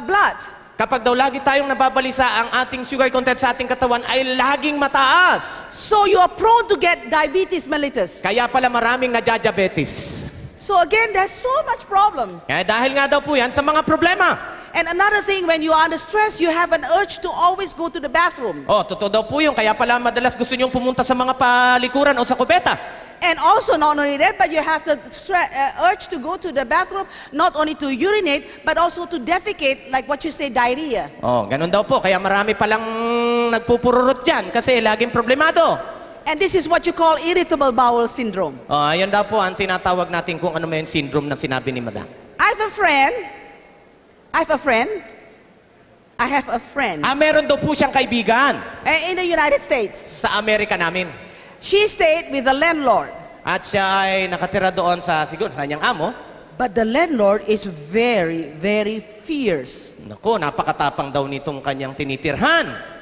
blood. Kapag daw lagi tayong nababalisa, ang ating sugar content sa ating katawan ay laging mataas. So you are prone to get diabetes mellitus. Kaya pala maraming nadya-diabetes. So again, there's so much problem. Kaya dahil nga daw po yan sa mga problema. And another thing, when you are under stress, you have an urge to always go to the bathroom. Totoo daw po yun. Kaya pala madalas gusto niyong pumunta sa mga palikuran o sa kubeta. And also, not only that, but you have the urge to go to the bathroom, not only to urinate, but also to defecate, like what you say, diarrhea. Ganun daw po. Kaya marami palang nagpupururot dyan kasi laging problemado. And this is what you call irritable bowel syndrome. Ayan daw po ang tinatawag natin kung ano may syndrome na sinabi ni Madam. I have a friend. Meron daw po siyang kaibigan In the United States. sa Amerika namin. She stayed with the landlord. At siya ay nakatira doon siguro sa kanyang amo. But the landlord is very, very fierce. Naku, napakatapang daw nitong kanyang tinitirhan.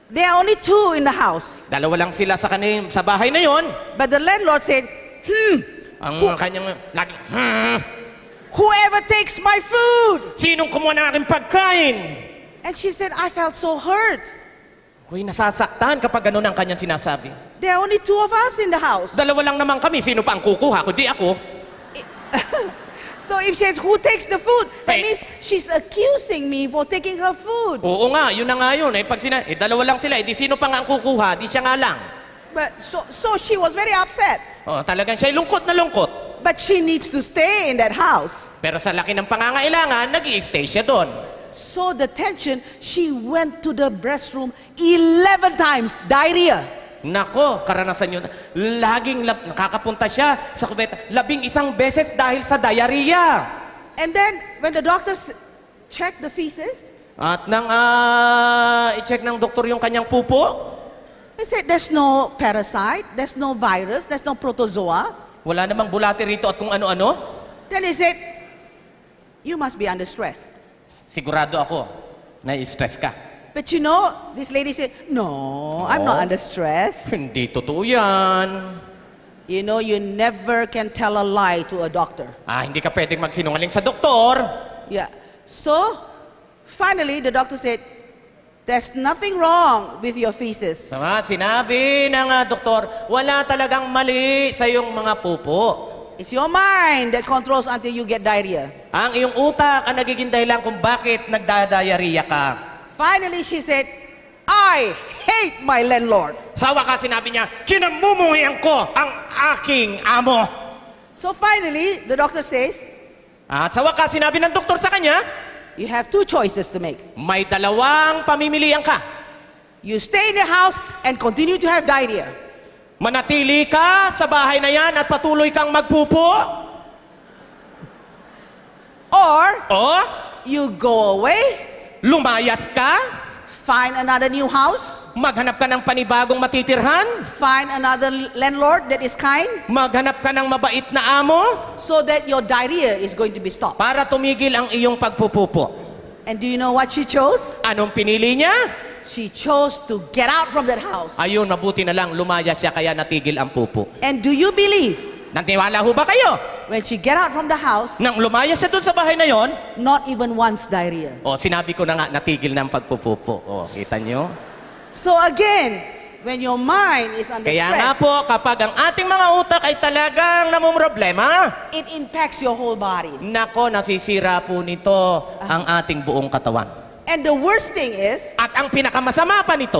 There are only two in the house. Dalawa lang sila sa bahay na yon. But the landlord said, Ang kanyang lagi, whoever takes my food. sinong kumuha ng aking pagkain? And she said, I felt so hurt. Ako'y nasasaktan kapag ganun ang kanyang sinasabi. There are only two of us in the house. Dalawa lang naman kami, sino pa ang kukuha? Kundi ako. So if she says, who takes the food? That Hey. means she's accusing me for taking her food. Oo nga, yun na nga yun. Pag dalawa lang sila, di sino pa nga ang kukuha? Di siya nga lang. But so she was very upset. Talagang siya'y lungkot na lungkot. But she needs to stay in that house. Pero sa laki ng pangangailangan, nag-i-stay siya doon. So the tension, she went to the restroom 11 times, diarrhea. Nako, karanasan yun. Laging nakakapunta siya sa kubeta 11 beses dahil sa diarrhea. And then when the doctors checked the feces, At nang i-check ng doktor yung kanyang pupo, they said there's no parasite, there's no virus, there's no protozoa. wala namang bulate rito at kung ano-ano. Then he said, you must be under stress. Sigurado ako, na-stress ka. But you know, this lady said, no, I'm not under stress. Hindi totoo yan. You know, you never can tell a lie to a doctor. Hindi ka pwedeng magsinungaling sa doktor. Yeah. So, finally, the doctor said, there's nothing wrong with your feces. So sinabi ng doktor, wala talagang mali sa iyong mga pupo. It's your mind that controls until you get diarrhea. Ang iyong utak ang nagiging dahilan kung bakit nagdadayariya ka. Finally, she said, I hate my landlord. Sa wakas sinabi niya, kinamumuhian ko ang aking amo. So finally, the doctor says, At sa wakas sinabi ng doktor sa kanya, you have two choices to make. may dalawang pamimilian ka. You stay in the house and continue to have diarrhea. Manatili ka sa bahay na yan at patuloy kang magpupo. Or O you go away, lumayas ka, find another new house, maghanap ka ng panibagong matitirhan, find another landlord that is kind, maghanap ka ng mabait na amo, so that your diarrhea is going to be stopped. para tumigil ang iyong pagpupupo. And do you know what she chose? Anong pinili niya? She chose to get out from that house. Ayun, mabuti na lang, lumayas siya kaya natigil ang pupo. And do you believe, Nantiwala ho ba kayo? when she get out from the house, Nang lumayas siya doon sa bahay na yon, not even once diarrhea. sinabi ko na nga, natigil na ang pagpupupo. Kita nyo? So again, when your mind is under Kaya nga stress, po, kapag ang ating mga utak ay talagang namumroblema, it impacts your whole body. nako, nasisira po nito ang ating buong katawan. And the worst thing is, At ang pinakamasama pa nito,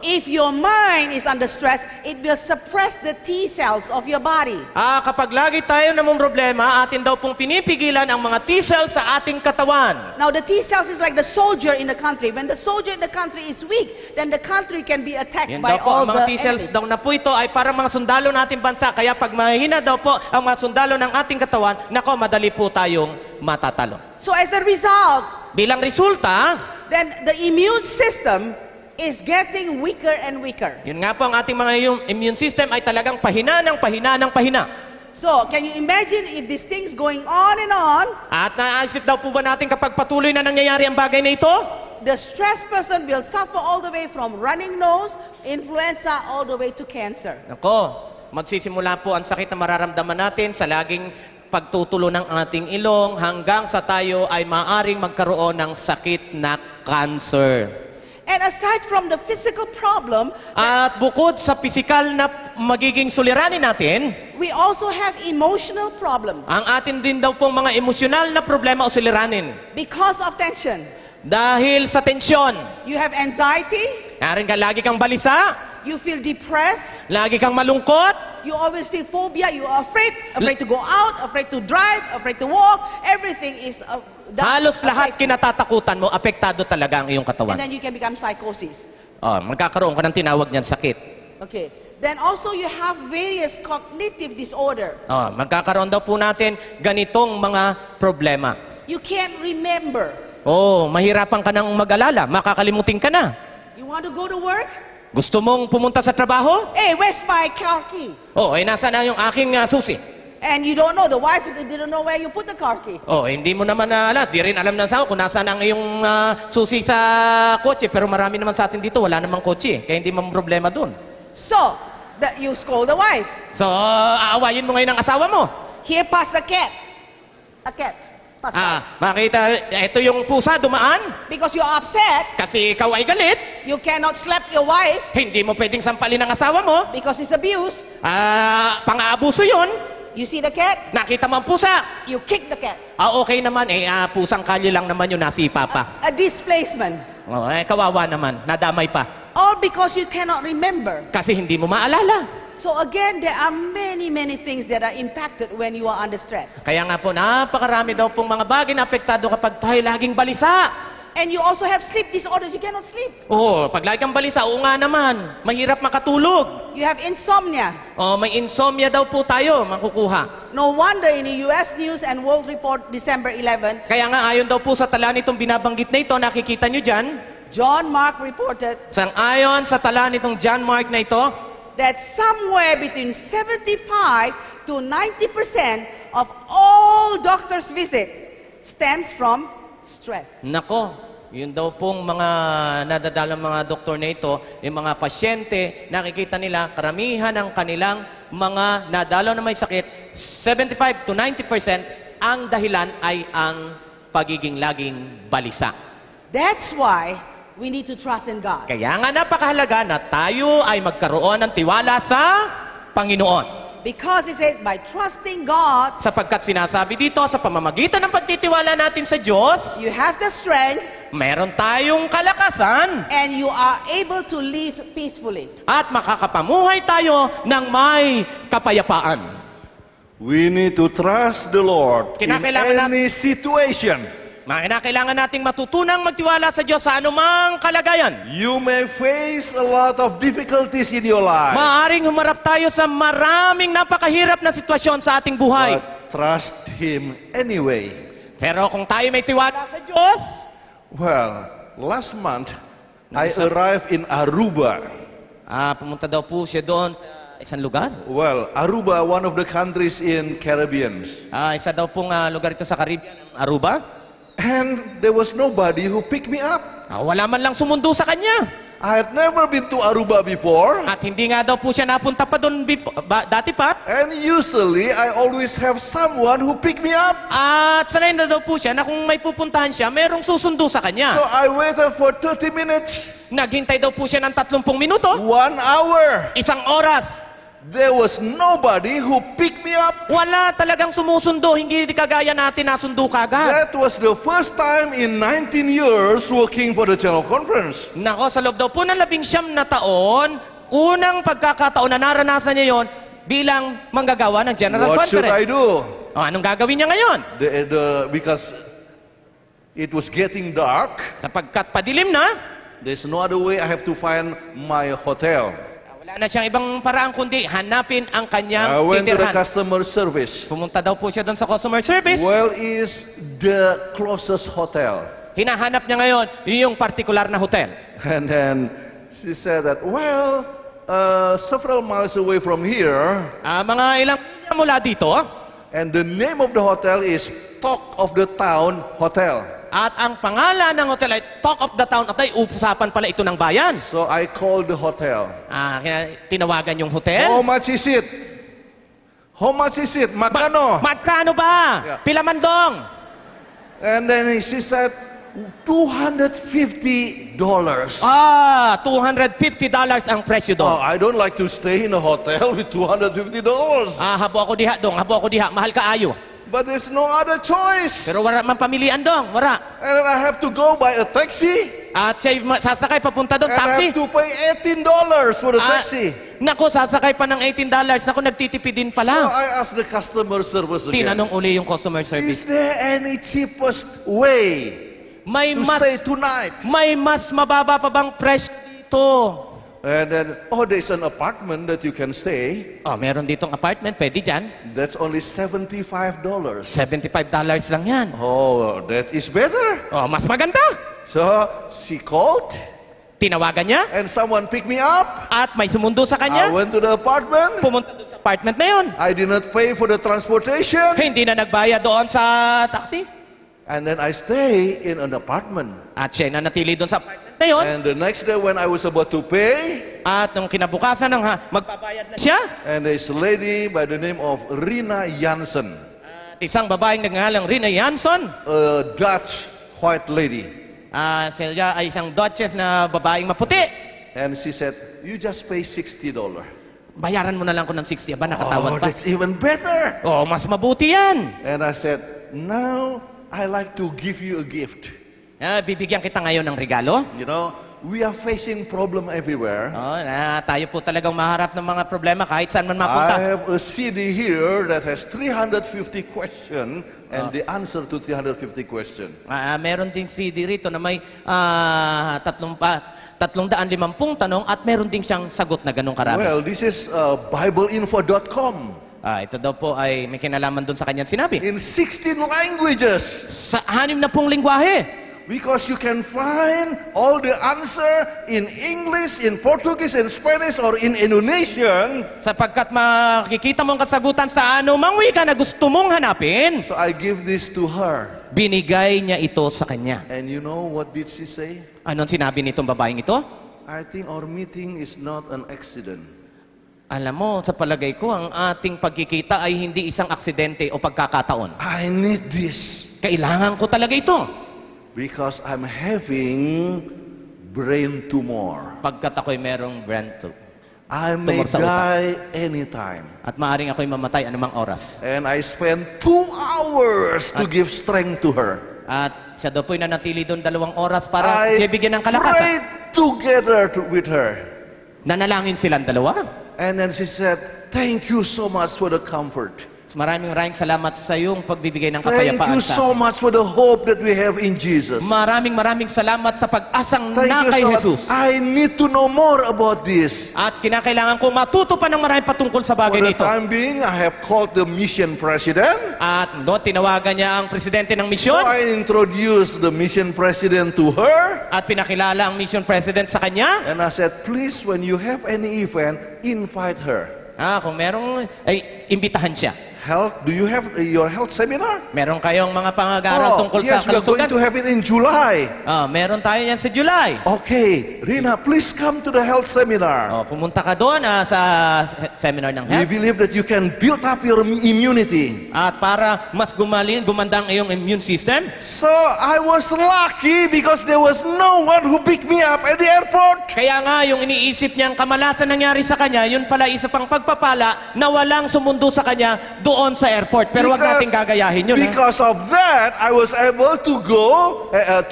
if your mind is under stress, it will suppress the T cells of your body. kapag lagi tayo namumroblema, atin daw pong pinipigilan ang mga T-cells sa ating katawan. Now the T cells is like the soldier in the country. When the soldier in the country is weak, then the country can be attacked Yan by daw po, all ang mga the T-cells enemies. daw na po ito ay parang mga sundalo nating bansa. Kaya pag mahina daw po ang mga sundalo ng ating katawan, nako, madali po tayong matatalo. So as a result, Bilang resulta, then the immune system is getting weaker and weaker. yun nga po ang ating mga immune system ay talagang pahina ng pahina ng pahina. So can you imagine if this thing's going on and on, At naisip daw po ba natin kapag patuloy na nangyayari ang bagay na ito? the stressed person will suffer all the way from running nose, influenza, all the way to cancer. Nako, magsisimula po ang sakit na mararamdaman natin sa laging pagtutulo ng ating ilong hanggang sa tayo ay maaring magkaroon ng sakit na cancer. And aside from the physical problem, At bukod sa pisikal na magiging suliranin natin, we also have emotional problem ang atin din daw pong mga emosyonal na problema o suliranin. because of tension. Dahil sa tensyon, You have anxiety, narin ka lagi kang balisa, you feel depressed, lagi kang malungkot, you always feel phobia, you are afraid to go out, afraid to drive, afraid to walk, everything is halos lahat afraid. kinatatakutan mo, apektado talaga ang iyong And katawan. then you can become psychosis. Magkakaroon ka ng tinawag niyan sakit. Okay. then also you have various cognitive disorder. Oh, magkakaroon daw po natin ganitong mga problema. You can't remember. Oh, mahirapan ka nang mag-alala, makakalimutin ka na. You want to go to work? Gusto mong pumunta sa trabaho? Hey, where's my car key? Oh, nasa na yung aking susi? And you don't know, the wife didn't know where you put the car key. Oh, hindi mo naman alam. Di rin alam ng asawa kung nasaan ang iyong susi sa kotse. Pero marami naman sa atin dito, wala namang kotse. Kaya hindi man problema dun. So, that you scold the wife. So, aawayin mo ngayon ang asawa mo. Here pass the cat. A cat. Pass by. Makita, ito yung pusa dumaan. Because you're upset, Kasi ikaw ay galit. you cannot slap your wife Hindi mo pwedeng sampalin ang asawa mo. because it's abuse. Pang-aabuso yun. You see the cat, Nakita mo ang pusa. you kick the cat. Okay naman. Pusang kalye lang naman yun, nasipa pa. A displacement. Kawawa naman. Nadamay pa. All because you cannot remember. Kasi hindi mo maalala. So again, there are many, many things that are impacted when you are under stress. Kaya nga po, napakarami daw pong mga bagay na apektado kapag tayo laging balisa. And you also have sleep disorders. You cannot sleep. Pag lagi kang balisa, oo nga naman. Mahirap makatulog. You have insomnia. May insomnia daw po tayo makukuha. No wonder in the US News and World Report December 11, Kaya nga ayon daw po sa tala nitong binabanggit na ito, nakikita nyo dyan, John Mark reported sang-ayon sa tala nitong John Mark na ito, that somewhere between 75 to 90% of all doctors' visit stems from stress. nako, yun daw pong mga nadadalang mga doktor na ito, yung mga pasyente, nakikita nila, karamihan ng kanilang mga nadalaw na may sakit, 75 to 90%, ang dahilan ay ang pagiging laging balisa. That's why we need to trust in God. Kaya nga napakahalaga na tayo ay magkaroon ng tiwala sa Panginoon. Because he said, by trusting God, Sapagkat sinasabi dito, sa pamamagitan ng pagtitiwala natin sa Diyos, you have the strength meron tayong kalakasan and you are able to live peacefully. at makakapamuhay tayo ng may kapayapaan. We need to trust the Lord in Kinakailangan any situation. Kailangan nating matutunang magtiwala sa Diyos sa anumang kalagayan. You may face a lot of difficulties in your life, Maaring humarap tayo sa maraming napakahirap na sitwasyon sa ating buhay. but trust Him anyway. Pero kung tayo may tiwala sa Diyos, Well, last month, I arrived in Aruba. pumunta daw po siya doon sa isang lugar. Well, Aruba, one of the countries in Caribbean. Isa daw pong lugar ito sa Caribbean, Aruba. And there was nobody who picked me up. Wala man lang sumundo sa kanya. I had never been to Aruba before. At hindi nga daw po siya napunta pa doon dati pa. And usually, I always have someone who pick me up. At sanay na daw po siya na kung may pupuntahan siya, merong susundo sa So kanya. I waited for 30 minutes, Naghintay daw po siya ng 30 minuto, 1 hour. isang oras. There was nobody who picked me up. Wala talagang sumusundo, hindi kagaya natin nasundo kagad. That was the first time in 19 years working for the General Conference. Nako, sa loob daw po ng 19 na taon, unang pagkakataon na naranasan niya yon bilang manggagawa ng General What should I Conference. do? Anong gagawin niya ngayon? Because it was getting dark, Sapagkat padilim na, there's no other way. I have to find my hotel. wala na siyang ibang paraan kundi hanapin ang I kanyang went to the titirhan. customer service. Pumunta daw po siya doon sa customer service. Well, is the closest hotel. Hinahanap niya ngayon yung partikular na hotel. And then she said that, well, several miles away from here, Mga ilang milya mula dito, and the name of the hotel is Talk of the Town Hotel. at ang pangalan ng hotel ay Talk of the Town, at ay usapan pala ito ng bayan. So I called the hotel. Kaya tinawagan yung How hotel. much is it? How much is it? Magkano? Magkano ba? Yeah. Pila mandong? And then she said, $250. $250 ang presyo Oh, doon. I don't like to stay in a hotel with $250. Habo ako diha dong, habo ako diha, mahal kaayo. But there's no other choice. Pero wala man pamilian dong, wara. And then I have to go by a taxi. At siya sasakay papunta doon, And I taxi. have to pay $18 for the taxi. Nako, sasakay pa ng $18. Nako, nagtitipid din So pala. I asked the customer service again, Tinanong uli yung customer is service. there any cheapest way May to mas stay tonight? mababa pa bang presyo dito? And then, oh, there's an apartment that you can stay. Oh, meron ditong apartment, pwede dyan. That's only $75. $75 lang yan. Oh, that is better. Oh, mas maganda. So she called, Tinawagan niya and someone picked me up. at may sumundo sa I kanya. went to the apartment. Pumunta doon sa apartment na yun. I did not pay for the transportation. Hindi na nagbayad doon sa taxi. And then I stay in an apartment. At siya na natili doon sa apartment na yun. And the next day when I was about to pay, At nung kinabukasan ng magbabayad na siya, and there's a lady by the name of Rina Jansen, at isang babaeng nagngalang Rina Jansson, a Dutch white lady. Sila ay isang duchess na babaeng maputi. And she said, you just pay $60. Bayaran mo na lang ko ng 60. Aba, nakatawad Oh, pa. that's even better. Oh, mas mabuti yan. And I said, now I like to give you a gift. Bibigyan kita ngayon ng regalo. You know, we are facing problem everywhere. Oh, tayo po talagang maharap ng mga problema kahit saan man I mapunta. have a CD here that has 350 questions and the answer to 350 questions. Meron ding CD rito na may 350 tanong at meron ding siyang sagot na ganong karami. Well, this is BibleInfo.com. Ito daw po ay may kinalaman doon sa kanyang sinabi. In 16 languages. Sa 60 lingwahe. Because you can find all the answer in English, in Portuguese, in Spanish, or in Indonesian. Sapagkat makikita mo ang kasagutan sa anumang wika na gusto mong hanapin, So I give this to her. binigay niya ito sa kanya. And you know what did she say? Anong sinabi nitong babaeng ito? I think our meeting is not an accident. Alam mo, sa palagay ko, ang ating pagkikita ay hindi isang aksidente o pagkakataon. I need this. Kailangan ko talaga ito. Because I'm having brain tumor. Pagkat ako'y merong brain tumor. I may Tumor sa utak. die anytime. At maaaring ako'y mamatay anumang oras. And I spend 2 hours to give strength to her. At siya daw po'y nanatili doon 2 oras para I siya bigyan ng kalakasan. prayed together with her. Nanalangin silang dalawa. And then she said, thank you so much for the comfort. Maraming salamat sa iyong pagbibigay ng Thank kapayapaan you sa so much for the hope that we have in Jesus. Maraming salamat sa pag-asang Thank na you kay so Jesus. much. I need to know more about this. At kinakailangan kong matuto pa ng maraming patungkol sa For bagay the nito. time being, I have called the mission president. At tinawagan niya ang presidente ng So misyon. I introduced the mission president to her. At pinakilala ang mission president sa kanya. And I said, please, when you have any event, invite her. Kung merong, ay imbitahan siya. Health, do you have your health seminar? Meron kayong mga pang-aaral tungkol yes, sa we are going kalusugan? to have it in July. Meron tayo yan sa July. Okay, Rina, please come to the health seminar. Pumunta ka doon sa seminar ng We health. believe that you can build up your immunity. At para mas gumanda ang iyong immune system. So I was lucky because there was no one who picked me up at the airport. Kaya nga, yung iniisip niyang kamalasan nangyari sa kanya, yun pala isa pang pagpapala na walang sumundo sa kanya doon sa airport. Pero wag nating gagayahin yun. Because of that, I was able to go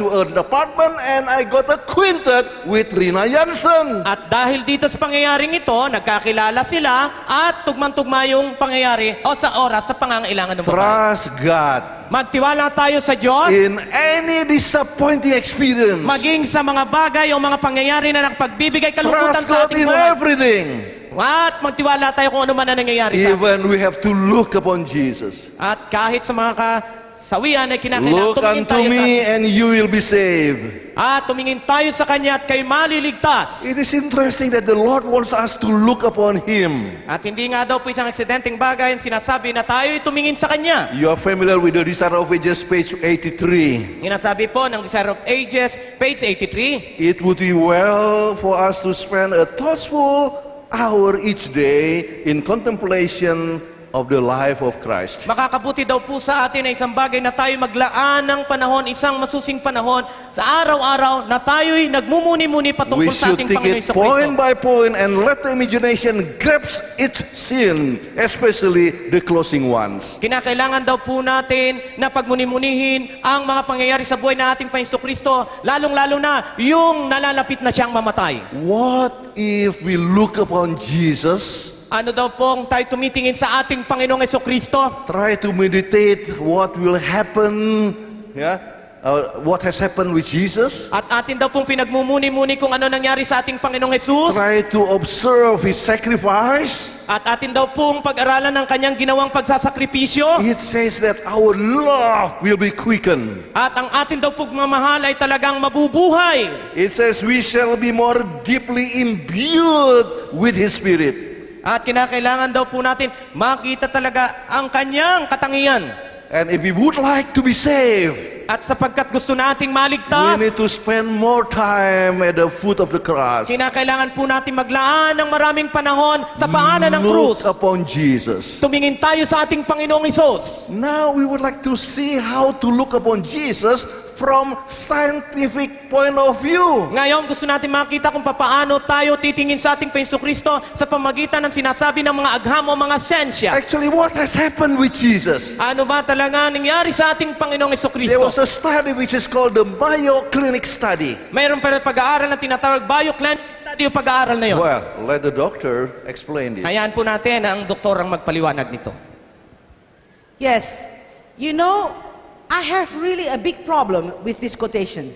to an apartment and I got acquainted with Rina Jansen. At dahil dito sa pangyayaring ito, nagkakilala sila at tugmang-tugma yung pangyayari o sa oras sa pangangailangan ng babae. Trust God. Magtiwala tayo sa Diyos. In any disappointing experience, Maging sa mga bagay o mga pangyayari na nagpagbibigay kalungkutan trust sa God ating in buhay. everything. At magtiwala tayo kung ano man ang nangyayari sa atin. Even we have to look upon Jesus. At kahit sa mga kasawian ay kinakailangan Look tumingin unto tayo sa me and you will be saved. at tumingin tayo sa Kanya at kayo maliligtas. It is interesting that the Lord wants us to look upon Him. At hindi nga daw po isang aksidenteng bagay ang sinasabi na tayo'y tumingin sa Kanya. You are familiar with the Desire of Ages, page 83. Inasabi po ng Desire of Ages, page 83, It would be well for us to spend a thoughtful hour each day in contemplation of the life of Christ. makakabuti daw po sa atin na isang bagay na tayo maglaan ng panahon, isang masusing panahon sa araw-araw na tayo'y nagmumuni-muni We patungkol sa should ating take Panginoon it sa point Kristo. by point and let the imagination grasp its sin, especially the closing ones. Kinakailangan daw po natin na pagmuni-munihin ang mga pangyayari sa buhay na ating Panginoon Kristo, lalong-lalo na yung nalalapit na siyang mamatay. What if we look upon Jesus? Ano daw pong tayo tumitingin sa ating Panginoong Kristo? Try to meditate what will happen, what has happened with Jesus. At atin daw pong pinagmumuni-muni kung ano nangyari sa ating Panginoong Jesus. Try to observe His sacrifice. At atin daw pong pag-aralan ng kanyang ginawang pagsasakripisyo. It says that our love will be quickened. At ang atin daw pong mamahal ay talagang mabubuhay. It says we shall be more deeply imbued with His Spirit. At kinakailangan daw po natin makita talaga ang kanyang katangian. And if we would like to be saved, At sapagkat gusto nating we maligtas, need to spend more time at the foot of the cross. kinakailangan po natin maglaan ng maraming panahon sa paanan ng krus. Look upon Jesus. Tumingin tayo sa ating Panginoong Hesus. Now we would like to see how to look upon Jesus from scientific point of view. Ngayon, gusto natin makita kung paano tayo titingin sa ating Jesucristo sa pamagitan ng sinasabi ng mga agham o mga siyensya. Actually, what has happened with Jesus? Ano ba talaga nangyari sa ating Panginoong There Jesucristo? was a study which is called the Mayo Clinic study. Mayroon pa rin pag-aaral na tinatawag bioclinic study o pag-aaral na yun. Well, let the doctor explain this. Hayaan po natin na ang doktor ang magpaliwanag nito. Yes. You know, I have really a big problem with this quotation.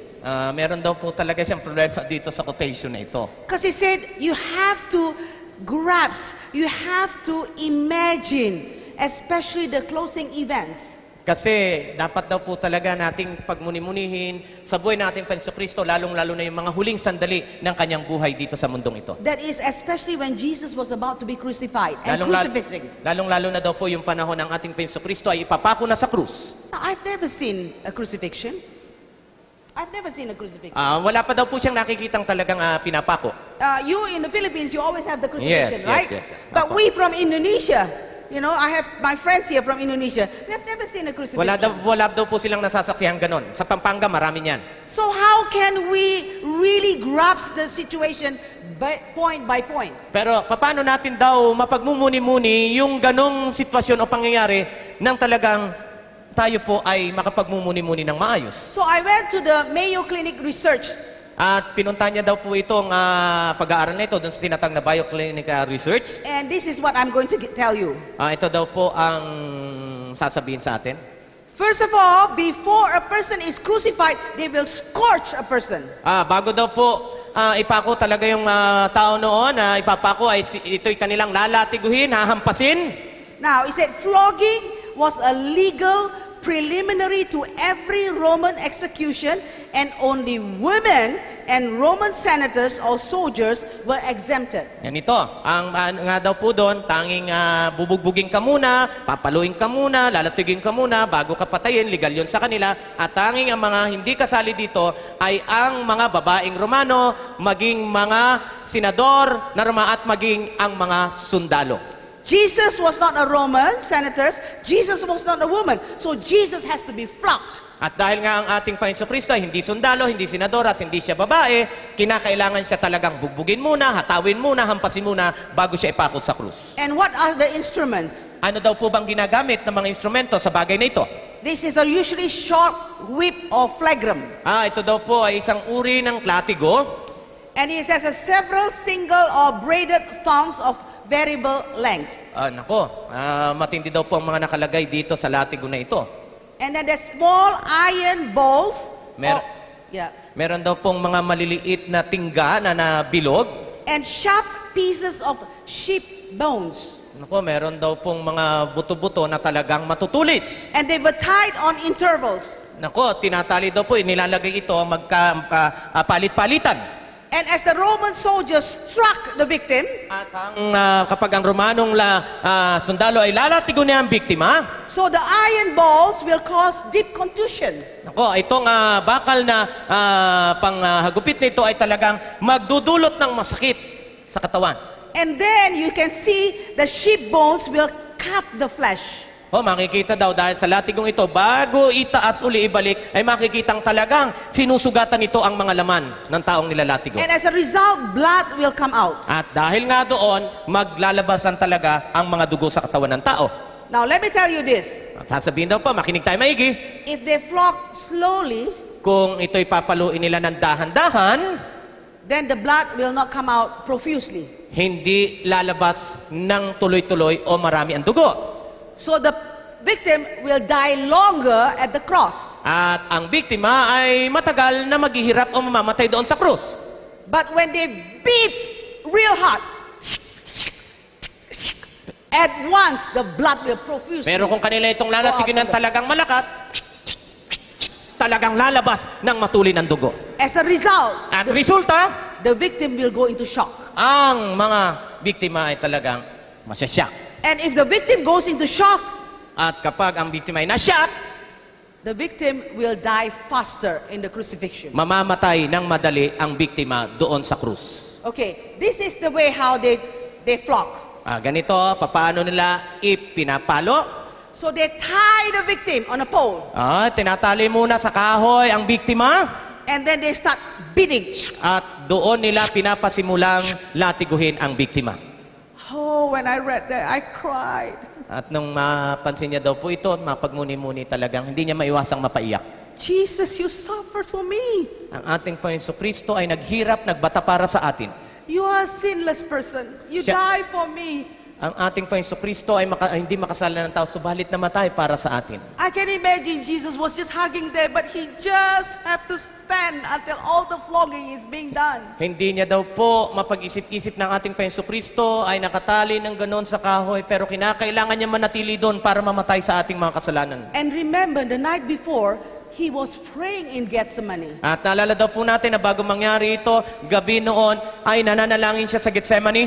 Meron daw po talaga siyang problema dito sa quotation na ito. Because he said, you have to grasp, you have to imagine, especially the closing events. Kasi dapat daw po talaga nating pagmuni-munihin sa buhay nating Jesucristo, lalong-lalo na yung mga huling sandali ng kanyang buhay dito sa mundong ito. That is especially when Jesus was about to be crucified and crucifixing. Lalong-lalo na daw po yung panahon ng ating Jesucristo ay ipapako na sa krus. Now, I've never seen a crucifixion. I've never seen a crucifixion. Wala pa daw po siyang nakikitang talagang pinapako. You in the Philippines, you always have the crucifixion, Yes, right? yes, yes. But we from Indonesia, you know, I have my friends here from Indonesia. We have never seen a crucifixion. Wala daw po silang nasasaksihan ganon. Sa Pampanga, marami niyan. So how can we really grasp the situation point by point? Pero paano natin daw mapagmumuni-muni yung ganong sitwasyon o pangyayari nang talagang tayo po ay makapagmumuni-muni ng maayos? So I went to the Mayo Clinic research. At pinunta niya daw po itong pag-aaral na ito doon sa tinatag na bioclinical research. And this is what I'm going to tell you. Ito daw po ang sasabihin sa atin. First of all, before a person is crucified, they will scorch a person. Bago daw po ipako talaga yung tao noon, ipapako ay ito'y kanilang lalatiguhin, hahampasin. Now, he said flogging was a legal preliminary to every Roman execution, and only women and Roman senators or soldiers were exempted. Yan ito. Ang nga daw po doon, tanging bubugbugin ka muna, papaluin ka muna, lalatigin ka muna, bago ka patayin, legal yun sa kanila. At tanging ang mga hindi kasali dito ay ang mga babaeng Romano, maging mga senador na Roma at maging ang mga sundalo. Jesus was not a Roman senator. Jesus was not a woman. So Jesus has to be flogged. At dahil nga ang ating Panginoon Kristo ay hindi sundalo, hindi senador at hindi siya babae, kinakailangan siya talagang bugbugin muna, hatawin muna, hampasin muna bago siya ipako sa krus. And what are the instruments? Ano daw po bang ginagamit ng mga instrumento sa bagay na ito? This is a usually short whip or flagrum. Ito daw po ay isang uri ng latigo. And it has several single or braided thongs of variable lengths. Matindi daw po ang mga nakalagay dito sa latigo na ito. And then there's small iron balls. Meron daw pong mga maliliit na tingga na bilog. And sharp pieces of sheep bones. Meron daw pong mga buto-buto na talagang matutulis. And they were tied on intervals. Tinatali daw po, nilalagay ito palit-palitan. And as the Roman soldiers struck the victim, at kapag ang Romanong sundalo ay lalatigo niya ang biktima, so the iron balls will cause deep contusion. Itong bakal na panghagupit nito ay talagang magdudulot ng masakit sa katawan. And then you can see the sheep bones will cut the flesh. Makikita daw dahil sa latigong ito, bago itaas uli ibalik, ay makikitang talagang sinusugatan nito ang mga laman ng taong nilalatigo. And as a result, blood will come out. At dahil nga doon, maglalabasan talaga ang mga dugo sa katawan ng tao. Now, let me tell you this. At sasabihin daw po, makinig tayo maigi. If they flog slowly, kung ito'y papaluin nila ng dahan-dahan, then the blood will not come out profusely. Hindi lalabas ng tuloy-tuloy o marami ang dugo. So the victim will die longer at the cross. At ang biktima ay matagal na maghihirap o mamamatay doon sa krus. But when they beat real hard, at once the blood will profuse. Pero kung kanila itong lalatigin ng talagang malakas, talagang lalabas ng matuli ng dugo. As a result, At resulta, the victim will go into shock. ang mga biktima ay talagang masyasyak. And if the victim goes into shock, At kapag ang biktima ay nasyak, the victim will die faster in the crucifixion. mamamatay ng madali ang biktima doon sa krus. Okay, this is the way how they flock. Ganito, papaano nila ipinapalo? So they tie the victim on a pole, Tinatali muna sa kahoy ang biktima and then they start beating. at doon nila pinapasimulang latiguhin ang biktima. Oh, when I read that, I cried. At nung mapansin niya daw po ito, mapagmuni-muni talagang hindi niya maiwasang mapaiyak. Jesus, you suffered for me. Ang ating Panginoon Kristo ay naghirap, nagbata para sa atin. You are a sinless person. You Siya- died for me. Ang ating Panginoon Kristo ay hindi makasalanan ng tao, subalit namatay para sa atin. I can imagine Jesus was just hugging there, but he just have to stand until all the flogging is being done. Hindi niya daw po mapag-isip-isip ng ating Panginoon Kristo ay nakatali ng ganon sa kahoy, pero kinakailangan niya manatili doon para mamatay sa ating mga kasalanan. And remember, the night before, he was praying in Gethsemane. At naalala daw po natin na bago mangyari ito, gabi noon ay nananalangin siya sa Gethsemane.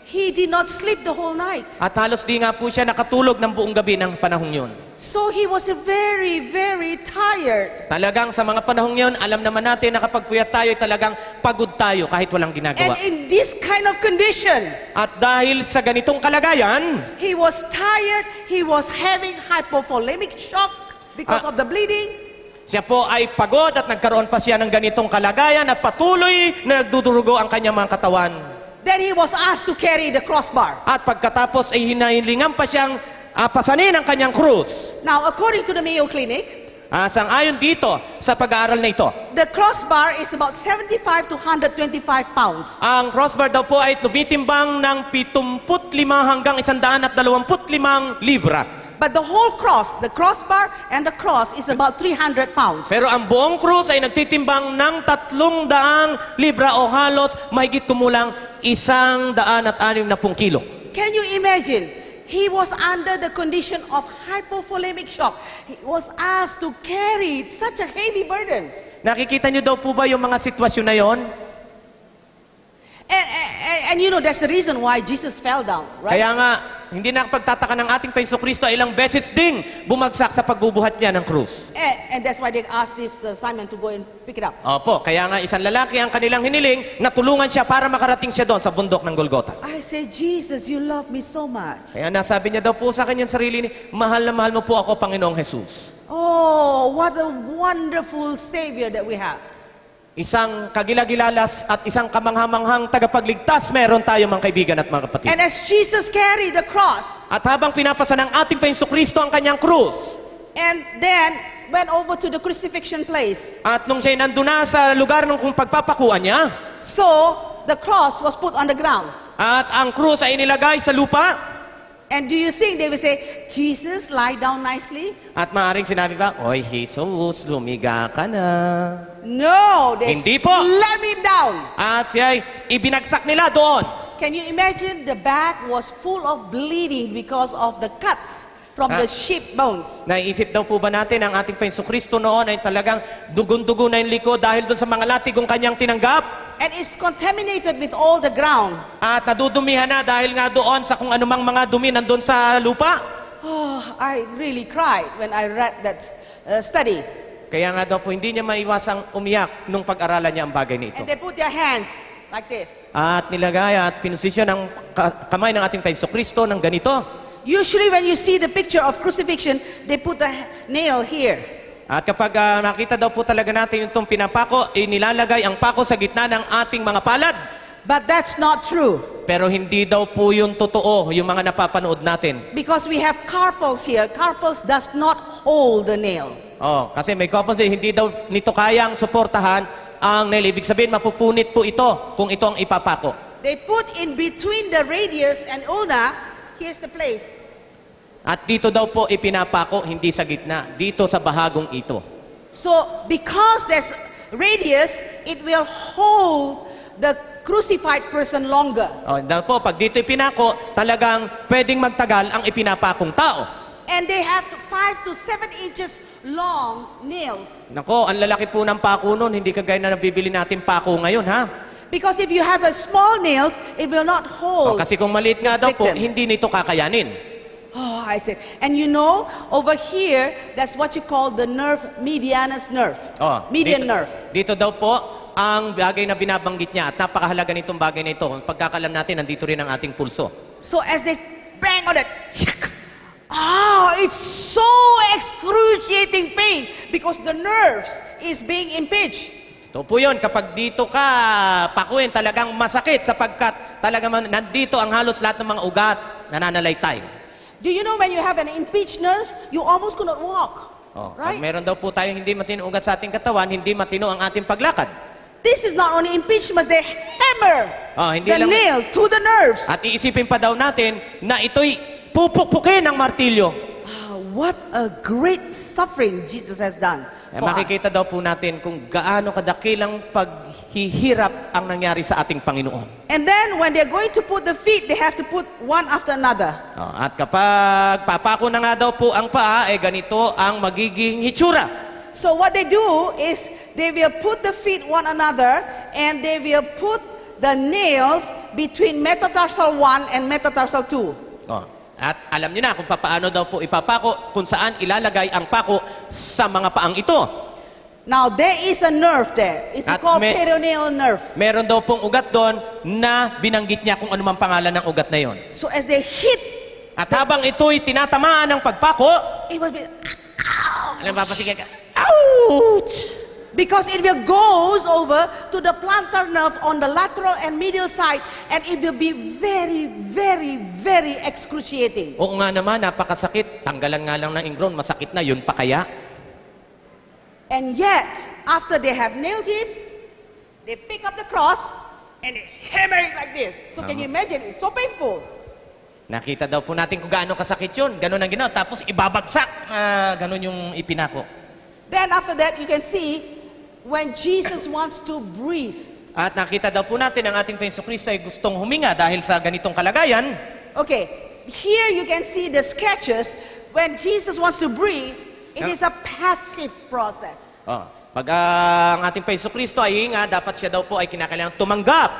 He did not sleep the whole night. At halos di nga po siya nakatulog ng buong gabi ng panahong yun. So he was very, very tired. Talagang sa mga panahong yun, alam naman natin na kapag puyat tayo, ay talagang pagod tayo kahit walang And ginagawa. in this kind of condition, At dahil sa ganitong kalagayan, he was tired. He was having hypothalamic shock because of the bleeding. siya po ay pagod at nagkaroon pa siya ng ganitong kalagayan at patuloy na nagdudurugo ang kanyang mga katawan. Then he was asked to carry the crossbar. At pagkatapos ay hinahilingan pa siyang pasanin ang kanyang krus. Now, according to the Mayo Clinic, Sang-ayon dito sa pag-aaral na ito, the crossbar is about 75 to 125 pounds. ang crossbar daw po ay tumitimbang ng 75 hanggang 125 libra. But the whole cross, the crossbar and the cross is about 300 pounds. Pero ang buong krus ay nagtitimbang ng 300 libra o halos mahigit kumulang 160 kilo. Can you imagine? He was under the condition of hypothalamic shock. He was asked to carry such a heavy burden. Nakikita niyo daw po ba yung mga sitwasyon na yon? And you know, that's the reason why Jesus fell down, right? Kaya nga, hindi nakapagtataka ng ating Panginoon Kristo ay ilang beses ding bumagsak sa pagbubuhat niya ng krus. And that's why they asked this Simon to go and pick it up. Opo, kaya nga isang lalaki ang kanilang hiniling na tulungan siya para makarating siya doon sa bundok ng Golgota. I say, Jesus, you love me so much. Kaya nasabi niya daw po sa kanyang sarili ni, mahal na mahal mo po ako, Panginoong Jesus. Oh, what a wonderful Savior that we have. Isang kagilagilalas at isang kamanghamanghang tagapagligtas meron tayo mga kaibigan at mga kapatid. And as Jesus carried the cross At habang pinapasa ng ating Panginoong Kristo ang kanyang krus, and then went over to the crucifixion place, at nung siya'y nandun na sa lugar ng kung pagpapakuan niya, so the cross was put on the ground. at ang krus ay inilagay sa lupa, And do you think they will say, Jesus, lie down nicely? at maaaring sinabi pa, Oy, Jesus, lumiga ka na. No, they Hindi po. slam him down. At siya'y ibinagsak nila doon. Can you imagine the back was full of bleeding because of the cuts from the sheep bones? Naiisip daw po ba natin ang ating Panginoong Kristo noon ay talagang dugon-dugo na yung likod dahil doon sa mga latigong kanyang tinanggap? And it's contaminated with all the ground. At nadudumihan na dahil nga doon sa kung anumang mga dumi nandun sa lupa. Oh, I really cried when I read that study. Kaya nga daw po hindi niya maiwasang umiyak nung pag-aralan niya ang bagay nito. And they put their hands like this. At nilagay at pinusisyon ang kamay ng ating Panginoong Kristo ng ganito. Usually when you see the picture of crucifixion, they put a nail here. At kapag nakita daw po talaga natin itong pinapako, inilalagay ang pako sa gitna ng ating mga palad. But that's not true. Pero hindi daw po yung totoo, yung mga napapanood natin. Because we have carpals here. Carpals does not hold the nail. Kasi may couples hindi daw nito kayang suportahan ang nail. Ibig sabihin, mapupunit po ito kung ito ang ipapako. They put in between the radius and ulna, here's the place. At dito daw po ipinapako, hindi sa gitna, dito sa bahagong ito. So, because there's radius, it will hold the crucified person longer. O, daw po, pag dito ipinako, talagang pwedeng magtagal ang ipinapakong tao. And they have 5 to 7 inches long nails. Nako, ang lalaki po ng pako nun, hindi kagaya na nabibili natin pako ngayon, ha? Because if you have a small nails, it will not O, hold. kasi kung maliit nga daw po, Victim. hindi nito kakayanin. Oh, I said. And you know, over here, that's what you call the nerve, medianus nerve. Oh, Median dito, nerve. Dito daw po, ang bagay na binabanggit niya at napakahalaga nitong bagay na ito. Kung pagkakalam natin, nandito rin ang ating pulso. So as they bang on it, it's so excruciating pain because the nerves is being impinged. Ito po yun, kapag dito ka pakuin, talagang masakit sapagkat talagang nandito ang halos lahat ng mga ugat na nananalaytay. Do you know when you have an impinged nerve, you almost could not walk, Oh, right? Pag meron daw po tayong hindi matino ugat sa ating katawan, hindi matino ang ating paglakad. This is not only impinged, but they hammer Oh, hindi the lang- nail to the nerves. At iisipin pa daw natin na ito'y pupukpukin ng martilyo. What a great suffering Jesus has done Eh, for us. makikita daw po natin kung gaano kadakilang paghihirap ang nangyari sa ating Panginoon. And then when they're going to put the feet, they have to put one after another. Oh, at kapag papako na nga daw po ang paa, ganito ang magiging hitsura. So what they do is they will put the feet one another and they will put the nails between metatarsal 1 and metatarsal 2. Oh, at alam niyo na kung paano daw po ipapako, kung saan ilalagay ang pako sa mga paang ito. Now there is a nerve there. It's At called may- peroneal nerve. Meron daw pong ugat doon na binanggit niya kung anumang pangalan ng ugat na yon. So as they hit, At habang ito'y tinatamaan ng pagpako, it will be alam papasigan ka, ouch! Because it will goes over to the plantar nerve on the lateral and medial side, and it will be very, very, very excruciating. oo nga naman, napakasakit. Tanggalan nga lang ng ingrown, masakit na, yun pa kaya? And yet, after they have nailed him, they pick up the cross and they hammer it like this. So can you imagine? It's so painful. Nakita daw po natin kung gaano kasakit yun. Ganun ang ginawa. Tapos ibabagsak. Ganun yung ipinako. Then after that, you can see when Jesus wants to breathe. At nakita daw po natin ang ating Panginoong Kristo ay gustong huminga dahil sa ganitong kalagayan. Okay, here you can see the sketches. When Jesus wants to breathe, it is a passive process. Oh, pag ang ating Panginoong Kristo ay hinga, dapat siya daw po ay kinakailangan tumanggap.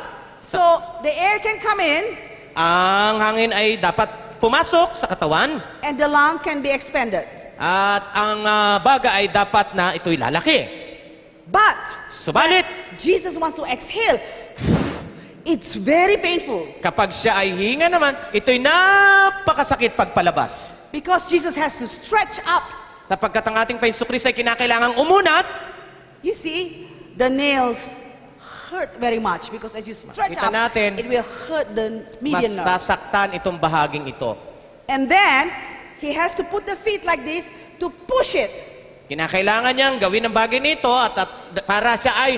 So the air can come in Ang hangin ay dapat pumasok sa katawan. and the lung can be expanded. At ang baga ay dapat na ito'y lalaki. But Subalit, Jesus wants to exhale. It's very painful kapag siya ay hinga naman, ito'y napakasakit pagpalabas. because Jesus has to stretch up. Sapagkat ang ating Panginoong Kristo ay kinakailangang umunat, You see, the nails hurt very much because as you stretch Kita up, natin, it will hurt the median nerve. masasaktan itong bahaging ito. And then, he has to put the feet like this to push it. Kinakailangan niyang gawin ang bagay nito at para siya ay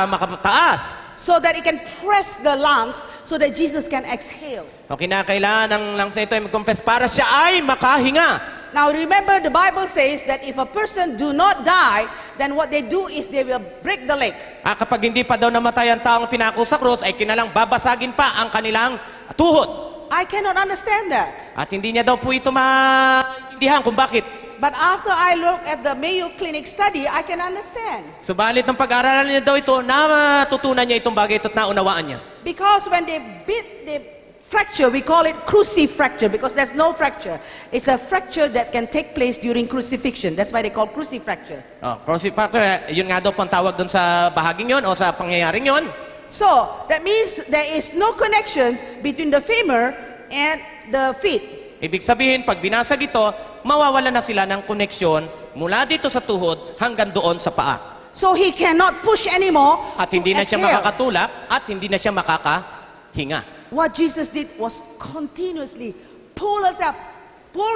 makataas. So that it can press the lungs so that Jesus can exhale. O kinakailangan ng lungs na ito ay mag-confess para siya ay makahinga. Now remember, the Bible says that if a person do not die, then what they do is they will break the leg. Kapag hindi pa daw namatay ang taong pinako sa krus, ay kinalang babasagin pa ang kanilang tuhod. I cannot understand that. At hindi niya daw po ito maintindihan kung bakit. But after I look at the Mayo Clinic study, I can understand. Subalit ng pag-aaralan niya daw ito, natutunan niya itong bagay ito at naunawaan niya. Because when they beat the fracture, we call it crucifracture because there's no fracture. It's a fracture that can take place during crucifixion. That's why they call crucifracture. Crucifracture, yun nga daw po ang tawag doon sa bahaging yon o sa pangyayaring yon. So, that means there is no connection between the femur and the feet. Ibig sabihin, pag binasag ito, mawawala na sila ng koneksyon mula dito sa tuhod hanggang doon sa paa. So, he cannot push anymore. At hindi to na siya exhale. makakatulak at hindi na siya makakahinga. What Jesus did was continuously pull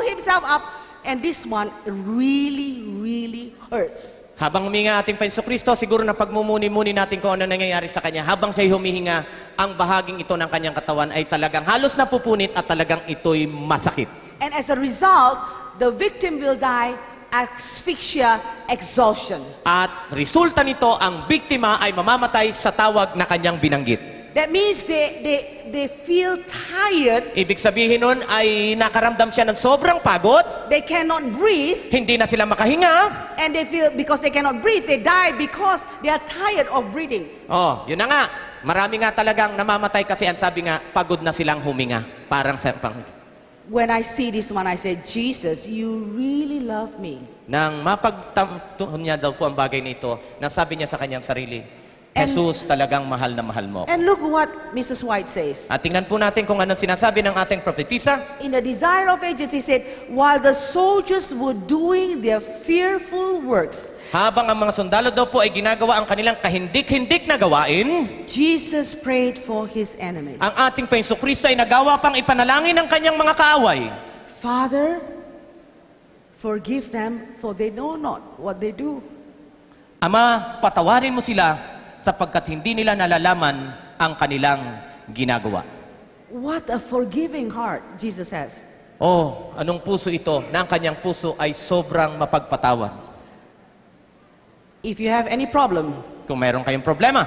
himself up, and this one really, really hurts. Habang huminga ating Panginoong Kristo, siguro na pagmumuni-muni natin kung ano nangyayari sa Kanya. Habang siya'y humihinga, ang bahaging ito ng Kanyang katawan ay talagang halos napupunit at talagang ito'y masakit. And as a result, the victim will die asphyxia, exhaustion. At resulta nito, ang biktima ay mamamatay sa tawag na kanyang binanggit. That means they feel tired, Ibig sabihin nun ay nakaramdam siya ng sobrang pagod, they cannot breathe, hindi na sila makahinga. and they feel because they cannot breathe, they die because they are tired of breathing. Oh, yun na nga. Marami nga talagang namamatay kasi ang sabi nga, pagod na silang huminga. Parang sa When I see this one, I say, Jesus, you really love me. nang mapagtanto niya daw po ang bagay nito, nasabi niya sa kanyang sarili, And- Jesus, talagang mahal na mahal mo. And look what Mrs. White says. At tingnan po natin kung anong sinasabi ng ating propetisa. In the Desire of Ages, he said, while the soldiers were doing their fearful works, Habang ang mga sundalo daw po ay ginagawa ang kanilang kahindik-hindik na gawain, Jesus prayed for his enemies. ang ating Panginoong Kristo ay nagawa pang ipanalangin ng kanyang mga kaaway. Father, forgive them, for they know not what they do. Ama, patawarin mo sila sapagkat hindi nila nalalaman ang kanilang ginagawa. What a forgiving heart Jesus has. Oh, anong puso ito na ang kanyang puso ay sobrang mapagpatawad. If you have any problem, Kung mayroon kayong problema,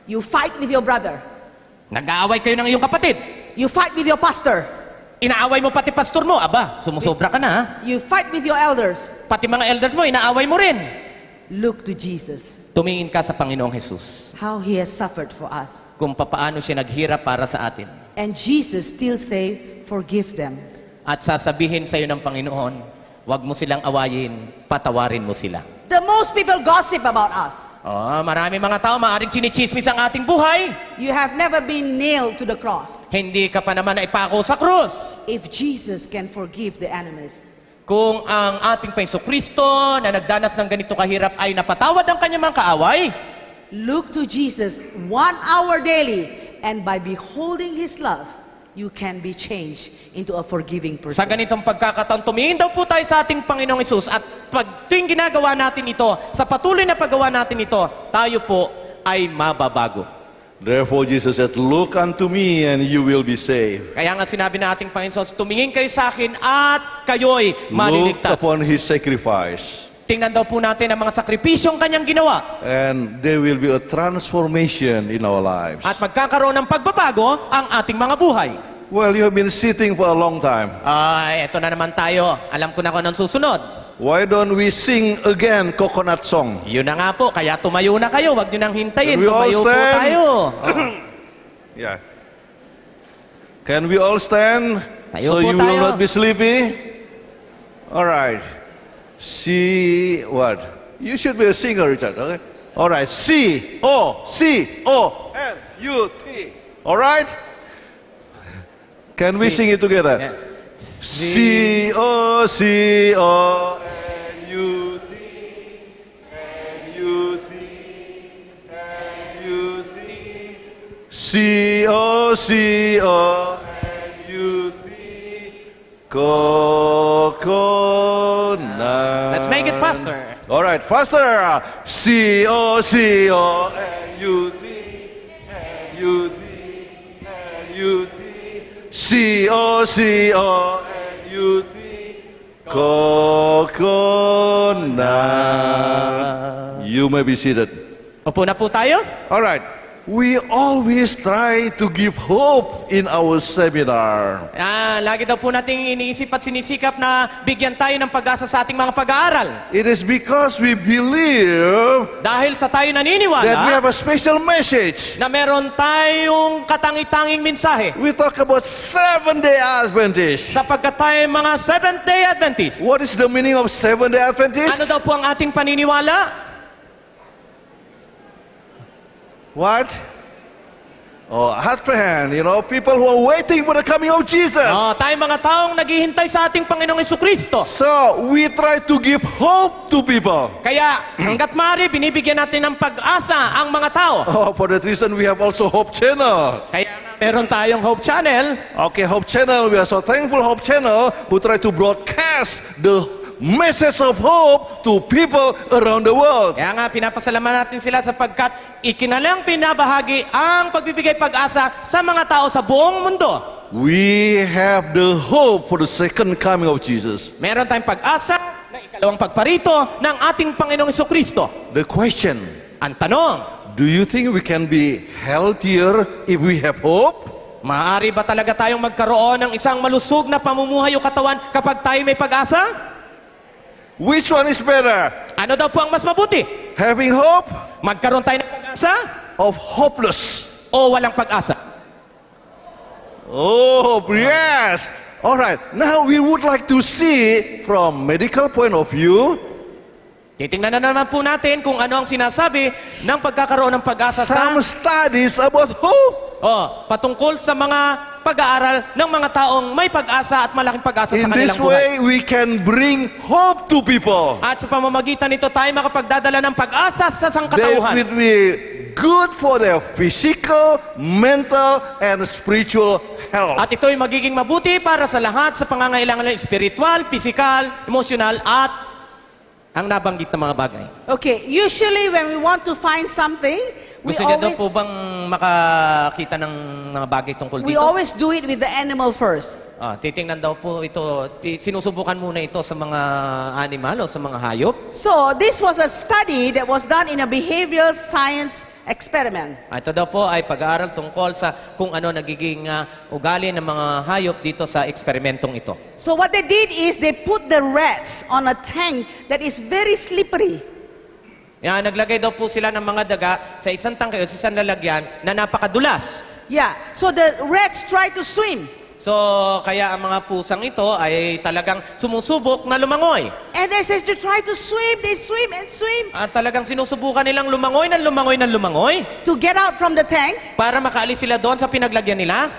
you fight with your brother, nag-aaway kayo ng iyong kapatid, you fight with your pastor, inaaway mo pati pastor mo, aba, sumusobra ka na ha? you fight with your elders, Pati mga elders mo, inaaway mo rin. look to Jesus, Tumingin ka sa Panginoong Jesus how he has suffered for us. kung papaano siya naghirap para sa atin. And Jesus still say, forgive them. At sasabihin sa iyo ng Panginoon, huwag mo silang awayin, patawarin mo sila. The most people gossip about us. Oh, marami mga tao maaring chinichismis ang ating buhay. You have never been nailed to the cross. Hindi ka pa naman naipako sa krus. If Jesus can forgive the enemies, Kung ang ating Panginoong Kristo na nagdanas ng ganito kahirap ay napatawad ang kanyang mga kaaway, look to Jesus 1 hour daily, and by beholding his love, you can be changed into a forgiving sa person. ganitong pagkakataon, tumingin daw po tayo sa ating Panginoong Hesus at pag tuwing ginagawa natin ito, sa patuloy na paggawa natin ito, tayo po ay mababago. Therefore, Jesus said, look unto me and you will be saved. Kaya nga sinabi na ating Panginoon, tumingin kayo sa akin at kayo'y Look maliligtas. upon his sacrifice. Tingnan daw po natin ang mga sakripisyong kanyang ginawa. And there will be a transformation in our lives. At magkakaroon ng pagbabago ang ating mga buhay. Well, you have been sitting for a long time. Ay, eto na naman tayo. Alam ko na kung anong susunod. Why don't we sing again coconut song? Yun na nga po, kaya tumayo na kayo. Huwag nyo nang hintayin. Can we all Tumayo po stand? tayo. Yeah. Can we all stand? Tayo So po you tayo. will not be sleepy? All right. C, what? You should be a singer, Richard. Okay? All right. C, O, N, U, T. All right? Can we C. sing it together? Yeah. C, O, N, U, T, N, U, T, N, U, T. C, O, N, U, T. Coconut. Let's make it faster. All right, faster. C, O, N, U, T, N, U, T, N, U, T. C, O, N, U, T. Coconut. You may be seated. Upo na po tayo. All right. We always try to give hope in our seminar. Lagi daw po nating iniisip at sinisikap na bigyan tayo ng pag-asa sa ating mga pag-aaral. It is because we believe Dahil sa tayo that we naniniwala have a special message. na meron tayong katangi-tanging mensahe. We talk about Seventh-day Adventists. Sapagkat tayo mga Seventh-day Adventist. What is the meaning of Seventh-day Adventist? Ano daw po ang ating paniniwala? What? Oh, Advent, you know, people who are waiting for the coming of Jesus. Tayo mga taong naghihintay sa ating Panginoong Jesucristo. So, we try to give hope to people. Kaya hanggat maaari, binibigyan natin ng pag-asa ang mga tao. Oh, for that reason, we have also Hope Channel. Kaya meron tayong Hope Channel. Okay, Hope Channel, we are so thankful, Hope Channel, who try to broadcast the message of hope to people around the world. Kaya nga, pinapasalamat natin sila sapagkat ikinalang pinabahagi ang pagbibigay pag-asa sa mga tao sa buong mundo. we have the hope for the second coming of Jesus. Meron tayong pag-asa ng ikalawang pagparito ng ating Panginoong Jesucristo. The question, Ang tanong, do you think we can be healthier if we have hope? maaari ba talaga tayong magkaroon ng isang malusog na pamumuhay o katawan kapag tayo may pag-asa? Which one is better? Ano daw po ang mas mabuti? Having hope Magkaroon tayo ng pag-asa or hopeless? o walang pag-asa? Oh, yes. All right. Now we would like to see from medical point of view Titingnan na naman po natin kung ano ang sinasabi ng pagkakaroon ng pag-asa some sa studies about hope. patungkol sa mga pag-aaral ng mga taong may pag-asa at malaking pag-asa sa In kanilang this buhay. way, we can bring hope to people. At sa pamamagitan nito tayo makapagdadala ng pag-asa sa They sangkatauhan. will be good for their physical, mental, and spiritual health. At ito'y magiging mabuti para sa lahat sa pangangailangan ng spiritual, physical, emotional, at ang nabanggit na mga bagay. Okay, usually when we want to find something, we Gusto niyo daw always, po bang makakita ng mga bagay tungkol we dito? always do it with the animal first. Titingnan daw po ito, sinusubukan muna ito sa mga animal o sa mga hayop. So this was a study that was done in a behavioral science experiment. Ito daw po ay pag-aaral tungkol sa kung ano nagiging ugali ng mga hayop dito sa eksperimentong ito. So what they did is they put the rats on a tank that is very slippery. Naglagay daw po sila ng mga daga sa isang tangke o sa isang lalagyan na napakadulas. Yeah, so the rats try to swim. So, kaya ang mga pusang ito ay talagang sumusubok na lumangoy. And as they try to swim, they swim and swim At talagang sinusubukan nilang lumangoy ng lumangoy ng lumangoy to get out from the tank. para makaalis sila doon sa pinaglagyan nila.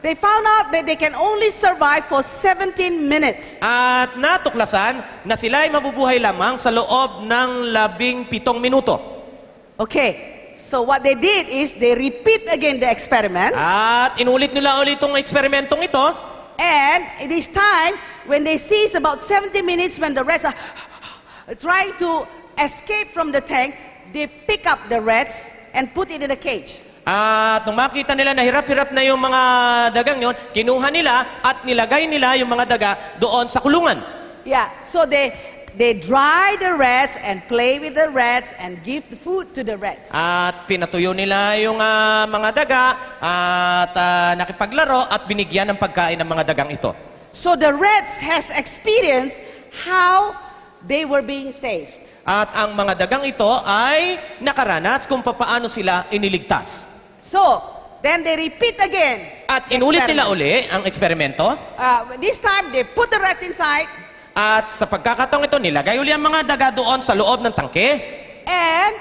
They found out that they can only survive for 17 minutes. At natuklasan na sila ay mabubuhay lamang sa loob ng 17 minuto. Okay, so what they did is they repeat again the experiment. At inulit nila ulit itong eksperimentong ito. And it is time when they see it's about 70 minutes when the rats are trying to escape from the tank, they pick up the rats and put it in a cage. At nung makita nila na hirap-hirap na yung mga dagang yon, kinuha nila at nilagay nila yung mga daga doon sa kulungan. Yeah, so they dry the rats and play with the rats and give the food to the rats. At pinatuyo nila yung mga daga at nakipaglaro at binigyan ng pagkain ng mga dagang ito. So the rats has experienced how they were being saved. At ang mga dagang ito ay nakaranas kung paano sila iniligtas. So then they repeat again. At inulit nila experiment. uli ang eksperimento. This time they put the rats inside At sa pagkakataong ito, nilagay uli ang mga daga doon sa loob ng tangke. and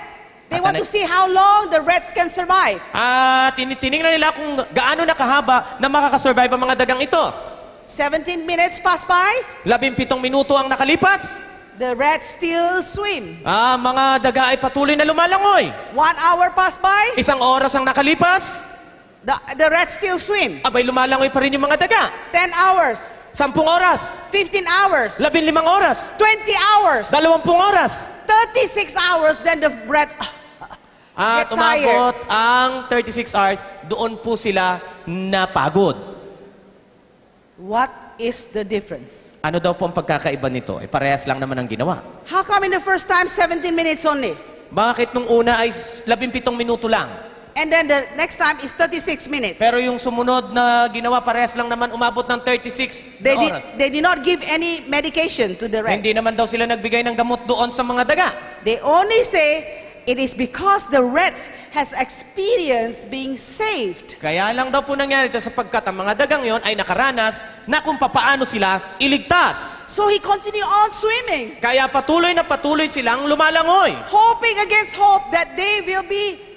they At want to see how long the rats can survive. At tinignan nila kung gaano nakahaba na makakasurvive ang mga dagang ito. 17 minutes pass by, 17 minuto ang nakalipas. the rats still swim. Mga daga ay patuloy na lumalangoy. 1 hour pass by, 1 oras ang nakalipas. the rats still swim. Abay, lumalangoy pa rin yung mga daga. 10 hours, 10 oras. 15 hours, 15 oras. 20 hours, 20 oras. 36 hours, then the rat At Get tired. umabot ang 36 hours, doon po sila napagod. What is the difference? Ano daw po ang pagkakaiba nito? Parehas lang naman ang ginawa. How come in the first time 17 minutes only? Bakit nung una ay 17 minuto lang? And then the next time is 36 minutes. Pero yung sumunod na ginawa, parehas lang naman umabot ng 36 na oras. They did not give any medication to the rats. Hindi naman daw sila nagbigay ng gamot doon sa mga daga. They only say it is because the rats has experienced being saved. Kaya lang daw po nangyari ito sapagkat ang mga dagang yon ay nakaranas na kung papaano sila iligtas. So he continued on swimming, Kaya patuloy na patuloy silang lumalangoy. hoping against hope that they will be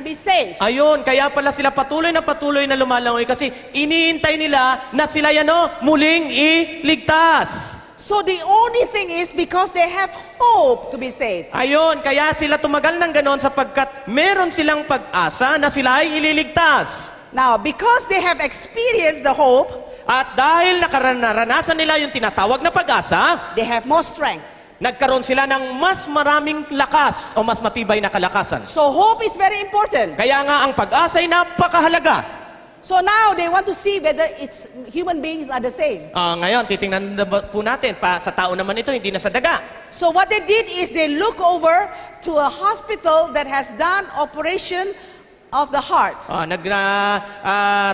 be saved. Ayun, kaya pala sila patuloy na lumalangoy kasi iniintay nila na sila muling iligtas. So the only thing is because they have hope to be saved. Ayun, kaya sila tumagal ng ganon sapagkat meron silang pag-asa na sila ay ililigtas. Now, because they have experienced the hope, At dahil naranasan nila yung tinatawag na pag-asa, they have more strength. nagkaroon sila ng mas maraming lakas o mas matibay na kalakasan. So hope is very important. Kaya nga ang pag-asa ay napakahalaga. So now they want to see whether it's human beings are the same. Ngayon, titingnan na po natin, sa tao naman ito, hindi na sa daga. So what they did is they look over to a hospital that has done operation of the heart.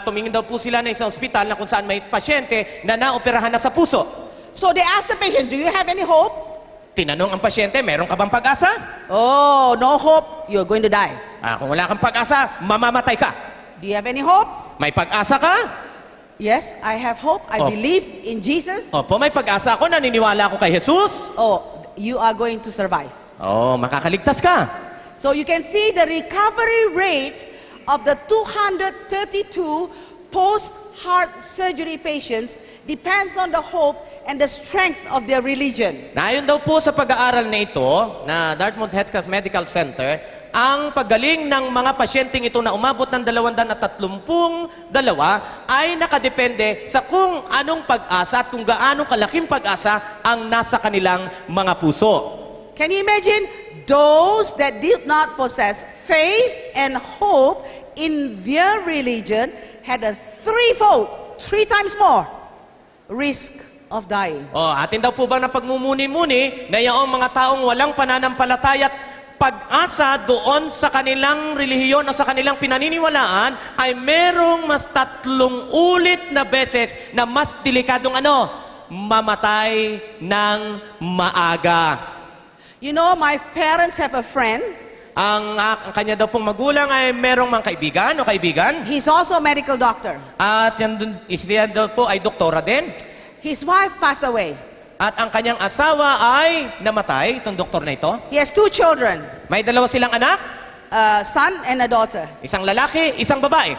Tumingin daw po sila ng isang ospital na kung saan may pasyente na naoperahan na sa puso. So they asked the patient, do you have any hope? Tinanong ang pasyente, meron ka bang pag-asa? Oh, no hope, you're going to die. Kung wala kang pag-asa, mamamatay ka. Do you have any hope? May pag-asa ka? Yes, I have hope. I believe in Jesus. Opo, may pag-asa ako, naniniwala ako kay Jesus. Oh, you are going to survive. Makakaligtas ka. So you can see the recovery rate of the 232 post-heart surgery patients depends on the hope and the strength of their religion. Ayon daw po sa pag-aaral na ito, na Dartmouth Health Medical Center, ang paggaling ng mga pasyenteng ito na umabot ng 232 ay nakadepende sa kung anong pag-asa at kung gaano kalaking pag-asa ang nasa kanilang mga puso. Can you imagine those that did not possess faith and hope in their religion had a three times more risk of dying? Atin daw po bang napagmumuni-muni na yung mga taong walang pananampalataya at pag-asa doon sa kanilang relihiyon o sa kanilang pinaniniwalaan ay merong mas 3 ulit na beses na mas delikadong mamatay ng maaga. You know, my parents have a friend. Ang kanya daw pong magulang ay merong mga kaibigan o kaibigan. He's also a medical doctor. At siya daw po ay doktora din. His wife passed away. At ang kanyang asawa ay namatay, itong doktor na ito. He has 2 children, May 2 silang anak, a son and a daughter. isang lalaki, isang babae.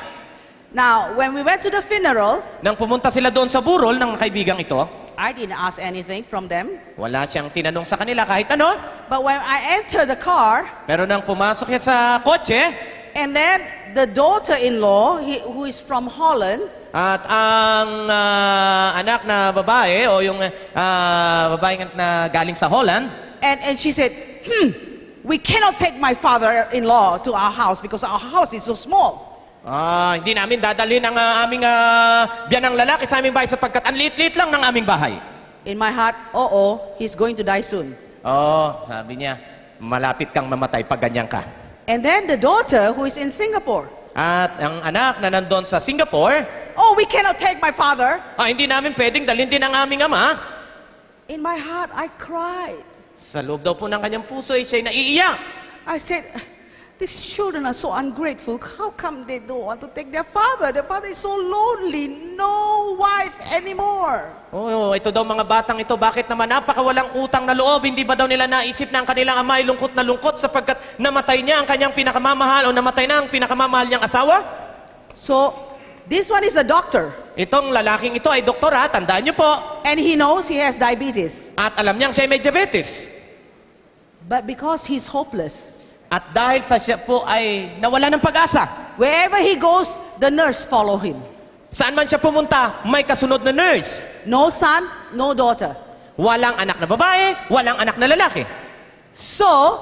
Now, when we went to the funeral, Nang pumunta sila doon sa burol ng kaibigang ito, I didn't ask anything from them. wala siyang tinanong sa kanila kahit ano. But when I entered the car, Pero nang pumasok siya sa kotse, and then the daughter-in-law, who is from Holland, at ang anak na babae o yung babae na galing sa Holland, and she said, we cannot take my father-in-law to our house because our house is so small. hindi namin dadalhin ang aming biyanang lalaki sa aming bahay sapagkat ang liit-liit lang ng aming bahay. In my heart, he's going to die soon. Sabi niya, malapit kang mamatay pag ganyan ka. And then the daughter, who is in Singapore, At ang anak na nandun sa Singapore, we cannot take my father. hindi namin pwedeng dalhin din ang aming ama. In my heart, I cried. Sa loob daw po ng kanyang puso ay siya'y naiiyak. I said, these children are so ungrateful. How come they don't want to take their father? Their father is so lonely. No wife anymore. Ito daw mga batang ito, bakit naman napakawalang utang na loob? Hindi ba daw nila naisip na ang kanilang ama ay lungkot na lungkot sapagkat namatay niya ang kanyang pinakamamahal o namatay na ang pinakamamahal niyang asawa? So, this one is a doctor. Itong lalaking ito ay doktora, tandaan niyo po. And he knows he has diabetes. At alam niyang siya ay may diabetes. But because he's hopeless, At dahil sa siya po ay nawala ng pag-asa, wherever he goes, the nurse follow him. saan man siya pumunta, may kasunod na nurse. No son, no daughter. Walang anak na babae, walang anak na lalaki. So,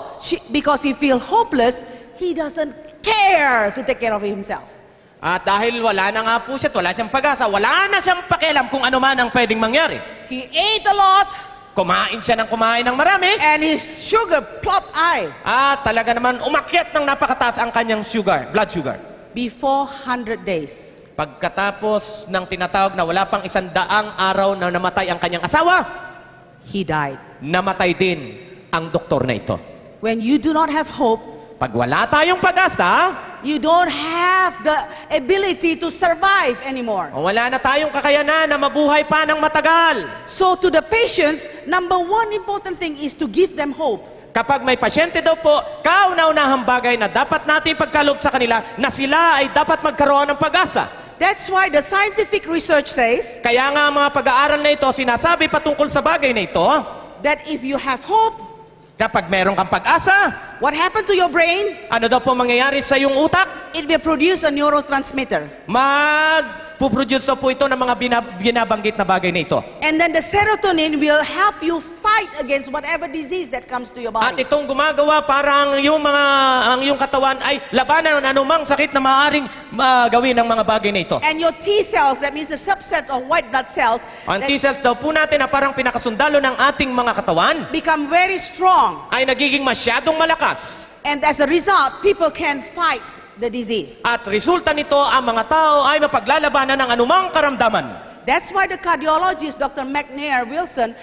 because he feels hopeless, he doesn't care to take care of himself. At dahil wala na nga po siya, wala siyang pag-asa, wala na siyang pakialam kung ano man ang pwedeng mangyari. He ate a lot, Kumain siya ng kumain ng marami, and his sugar plopped high. at talaga naman umakyat ng napakataas ang kanyang sugar, blood sugar. Before 100 days, Pagkatapos ng tinatawag na wala pang 100 araw na namatay ang kanyang asawa, he died. namatay din ang doktor na ito. When you do not have hope, Pag wala tayong pag-asa, you don't have the ability to survive anymore. wala na tayong kakayanan na mabuhay pa ng matagal. So to the patients, number one important thing is to give them hope. Kapag may pasyente daw po, kauna-unahang bagay na dapat natin pagkaloob sa kanila na sila ay dapat magkaroon ng pag-asa. That's why the scientific research says Kaya nga ang mga pag-aaral na ito, sinasabi patungkol sa bagay na ito, that if you have hope, kapag meron kang pag-asa, what happened to your brain? ano daw po mangyayari sa iyong utak? It will produce a neurotransmitter. Magpuproduce daw po ito ng mga binabanggit na bagay na ito. And then the serotonin will help you fight fight against whatever disease that comes to your At body. itong gumagawa parang ang iyong katawan ay labanan ng anumang sakit na maaaring gawin ng mga bagay na ito. And your T cells, that means a subset of white blood cells, Ang that T-cells daw po natin na parang pinakasundalo ng ating mga katawan become very strong. ay nagiging masyadong malakas. And as a result, people can fight the disease. At resulta nito, ang mga tao ay mapaglalabanan ng anumang karamdaman. That's why the cardiologist, Dr. McNair Wilson,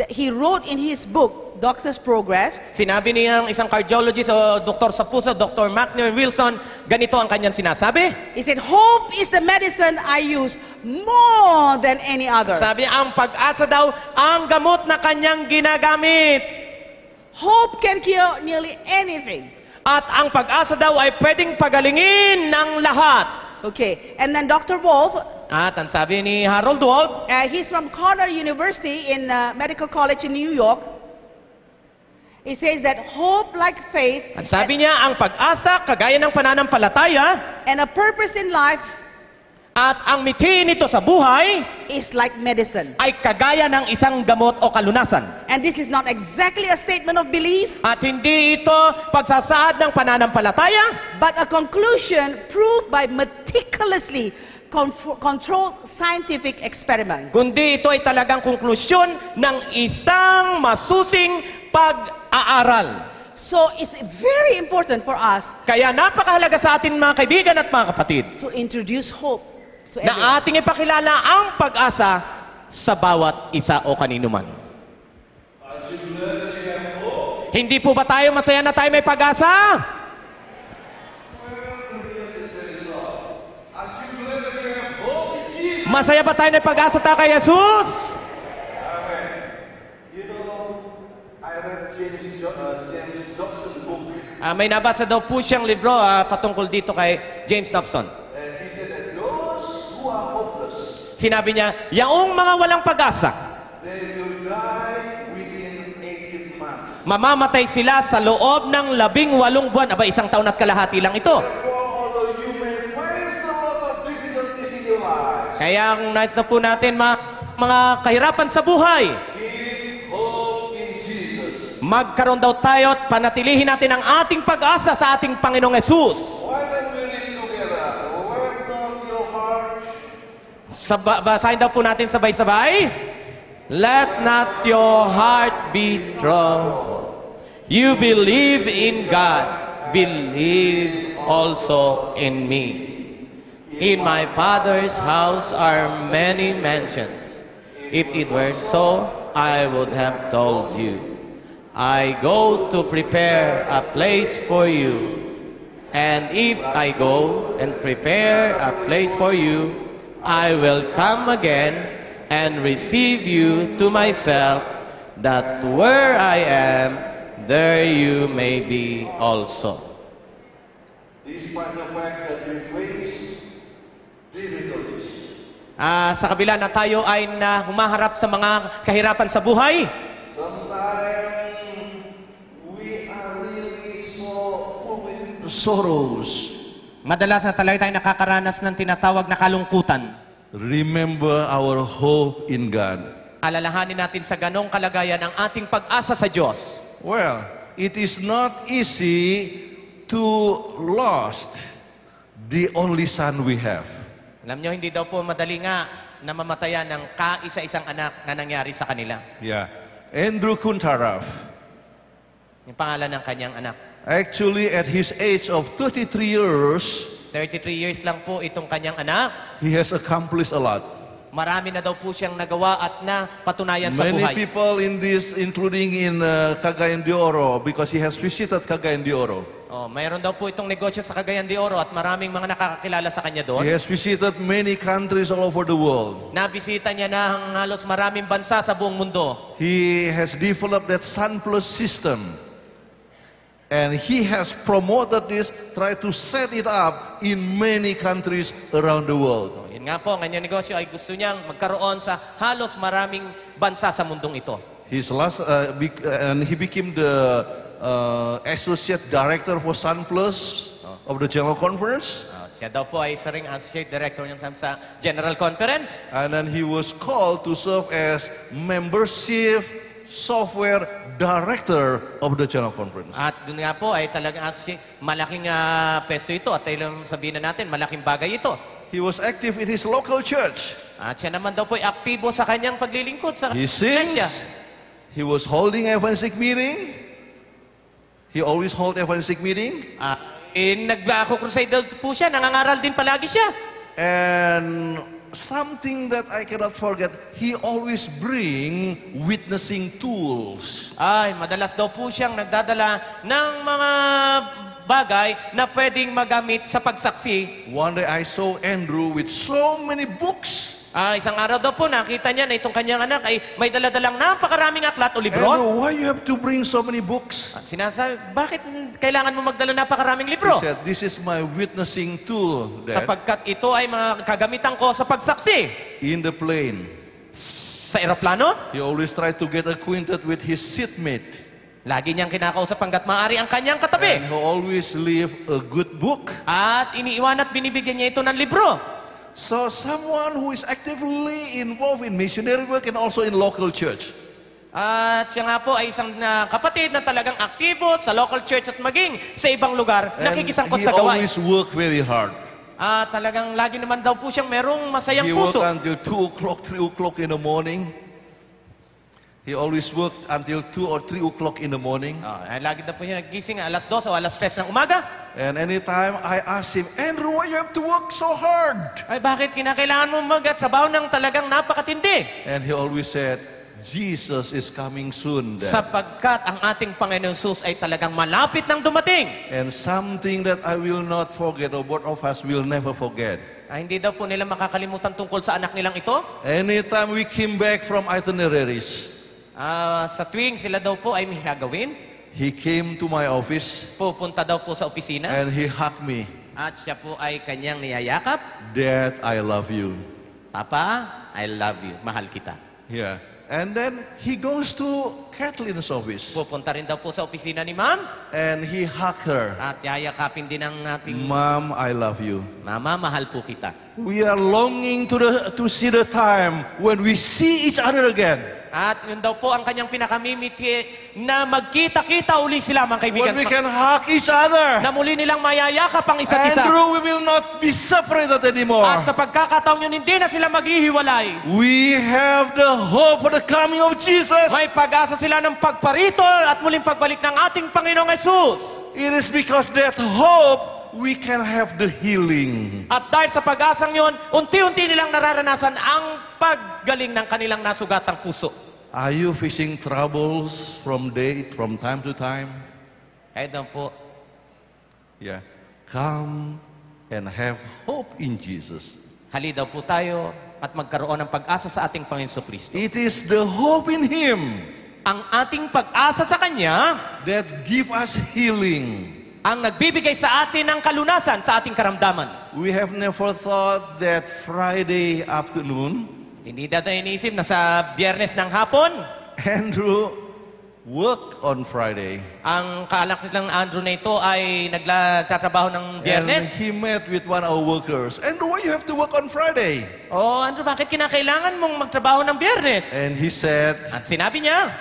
he wrote in his book, Doctor's Progress, Sinabi niyang isang cardiologist o doktor sa puso, Dr. McNair Wilson, ganito ang kanyang sinasabi. he said, hope is the medicine I use more than any other. Sabi, ang pag-asa daw ang gamot na kanyang ginagamit. Hope can cure nearly anything. At ang pag-asa daw ay pwedeng pagalingin ng lahat. Okay, and then Dr. Wolf, At ang sabi ni Harold Wolf, he's from Cornell University in Medical College in New York. He says that hope like faith ang sabi niya, ang pag-asa kagaya ng pananampalataya and a purpose in life at ang mitiin nito sa buhay is like medicine. ay kagaya ng isang gamot o kalunasan. And this is not exactly a statement of belief, At hindi ito pagsasaad ng pananampalataya, but a conclusion proved by meticulously controlled scientific experiment. kundi ito ay talagang konklusyon ng isang masusing pag-aaral. So it's very important for us Kaya napakahalaga sa atin mga kaibigan at mga kapatid to introduce hope to everyone. na ating ipakilala ang pag-asa sa bawat isa o kanino man. Hindi po ba tayo masaya na tayo may pag-asa? Masaya ba tayo na pag-asa tayo kay Jesus? You know, I read James Dobson's book, May nabasa daw po siyang libro patungkol dito kay James Dobson. and he said that those who are hopeless, Sinabi niya, yaong mga walang pag-asa, they will die within 18 months. mamamatay sila sa loob ng 18 buwan. Aba, 1 taon at kalahati lang ito. Although you may face a lot of difficulties in your lives, Kaya ang nais na po natin, mga kahirapan sa buhay, keep hope in Jesus. magkaroon daw tayo at panatilihin natin ang ating pag-asa sa ating Panginoong Yesus. Why don't we read together? Let not your heart Basahin daw po natin sabay-sabay. Let not your heart be troubled. You believe in God, believe also in me. In my Father's house are many mansions. If it were so, I would have told you. I go to prepare a place for you. And if I go and prepare a place for you, I will come again and receive you to myself, that where I am, there you may be also. despite the fact that we face difficulties. Sa kabila na tayo ay humaharap sa mga kahirapan sa buhay, Sometimes we are really so full with sorrows. madalas na talaga tayo nakakaranas ng tinatawag na kalungkutan. Remember our hope in God. Alalahanin natin sa ganong kalagayan ang ating pag-asa sa Diyos. Well, it is not easy to lost the only son we have. Alam nyo, hindi daw po madali nga na mamatayan ng kaisa-isang anak na nangyari sa kanila. Yeah. Andrew Kuntaraf. Yung pangalan ng kanyang anak. Actually, at his age of 33 years, 33 years lang po itong kanyang anak. he has accomplished a lot. Marami na daw po siyang nagawa at napatunayan sa Many buhay. people in this, including in Cagayan de Oro, because he has visited Cagayan de Oro. Mayroon daw po itong negosyo sa Cagayan de Oro at maraming mga nakakakilala sa kanya doon. He has visited many countries all over the world. Nabisita niya na ang halos maraming bansa sa buong mundo. He has developed that Sun Plus system. And he has promoted this, tried to set it up in many countries around the world. Yun nga po, ang kanyang negosyo ay gusto niyang magkaroon sa halos maraming bansa sa mundong ito. His last, and he became the associate director for Sun Plus of the General Conference. Siya daw po ay isa ring associate director niya sa General Conference. And then he was called to serve as membership software director of the General Conference. At doon nga po ay talagang malaking peso ito at sabihin na natin, malaking bagay ito. He was active in his local church. At siya naman daw po ay aktibo sa kanyang paglilingkod sa He iglesia. sings. He was holding evangelistic meeting. He always hold evangelistic meeting. Nag-crusade daw po siya, nangangaral din palagi siya. And something that I cannot forget, he always bring witnessing tools. Ay, madalas daw po siyang nagdadala ng mga bagay na pwedeng magamit sa pagsaksi. One day I saw Andrew with so many books. Isang araw daw po, nakita niya na itong kanyang anak ay may daladalang napakaraming aklat o libro. Andrew, why you have to bring so many books? At sinasabi, bakit kailangan mo magdala napakaraming He libro? said, this is my witnessing tool, Dad. Sapagkat ito ay mga kagamitan ko sa pagsaksi. In the plane, Sa eroplano, he always tried to get acquainted with his seatmate. lagi niyang kinakausap hanggat maaari ang kanyang katabi. And he always leave a good book. At iniiwan at binibigyan niya ito ng libro. So someone who is actively involved in missionary work and also in local church. At siya nga po ay isang kapatid na talagang aktibo sa local church at maging sa ibang lugar, And nakikisangkot he sa gawain. always work very hard. Talagang lagi naman daw po siyang merong masayang He worked puso. until 2 o'clock, 3 o'clock in the morning. He always worked until 2 or 3 o'clock in the morning. Lagi daw po siya nagising alas 2 o alas 3 ng umaga. And anytime I asked him, Andrew, why you have to work so hard? Ay bakit kinakailangan mo magtrabaho ng talagang napakatindi? And he always said, Jesus is coming soon, Dad. Sapagkat ang ating Panginoon Jesus ay talagang malapit nang dumating. And something that I will not forget, or both of us will never forget. Hindi daw po nila makakalimutan tungkol sa anak nilang ito. Anytime we came back from itineraries, Sa tuwing sila daw po ay may gagawin, he came to my office pupunta daw po sa opisina and he hugged me. at siya po ay kanyang niyayakap. Dad, I love you. Papa, I love you. Mahal kita. Yeah. And then he goes to Kathleen's office Pupunta rin daw po sa opisina ni Ma'am and he hugged her. at yayakapin din ang ating Mom, I love you. Mama, mahal po kita. We are longing to see the time when we see each other again. At yun daw po ang kanyang pinakamimiti na magkita-kita uli sila mga kaibigan. When we can hug each other. Na muli nilang mayayakap ang isa't isa. Andrew, we will not be separated anymore. At sa pagkakataong yun, hindi na sila maghihiwalay. We have the hope for the coming of Jesus. May pag-asa sila ng pagparito at muling pagbalik ng ating Panginoong Jesus. It is because that hope we can have the healing. At dahil sa pag-asang yun, unti-unti nilang nararanasan ang paggaling ng kanilang nasugatang puso. Are you facing troubles from time to time? Kaya daw po, Yeah. Come and have hope in Jesus. hali daw po tayo at magkaroon ng pag-asa sa ating Panginoon Kristo. It is the hope in Him Ang ating pag-asa sa Kanya that give us healing. ang nagbibigay sa atin ng kalunasan sa ating karamdaman. We have never thought that Friday afternoon, Hindi natin iniisip na sa Biyernes ng hapon, Andrew worked on Friday. ang kaalak nilang Andrew na ito ay nagtatrabaho ng And Biyernes. he met with one of our workers. Andrew, why you have to work on Friday? Andrew, bakit kinakailangan mong magtrabaho ng Biyernes? And he said, At sinabi niya,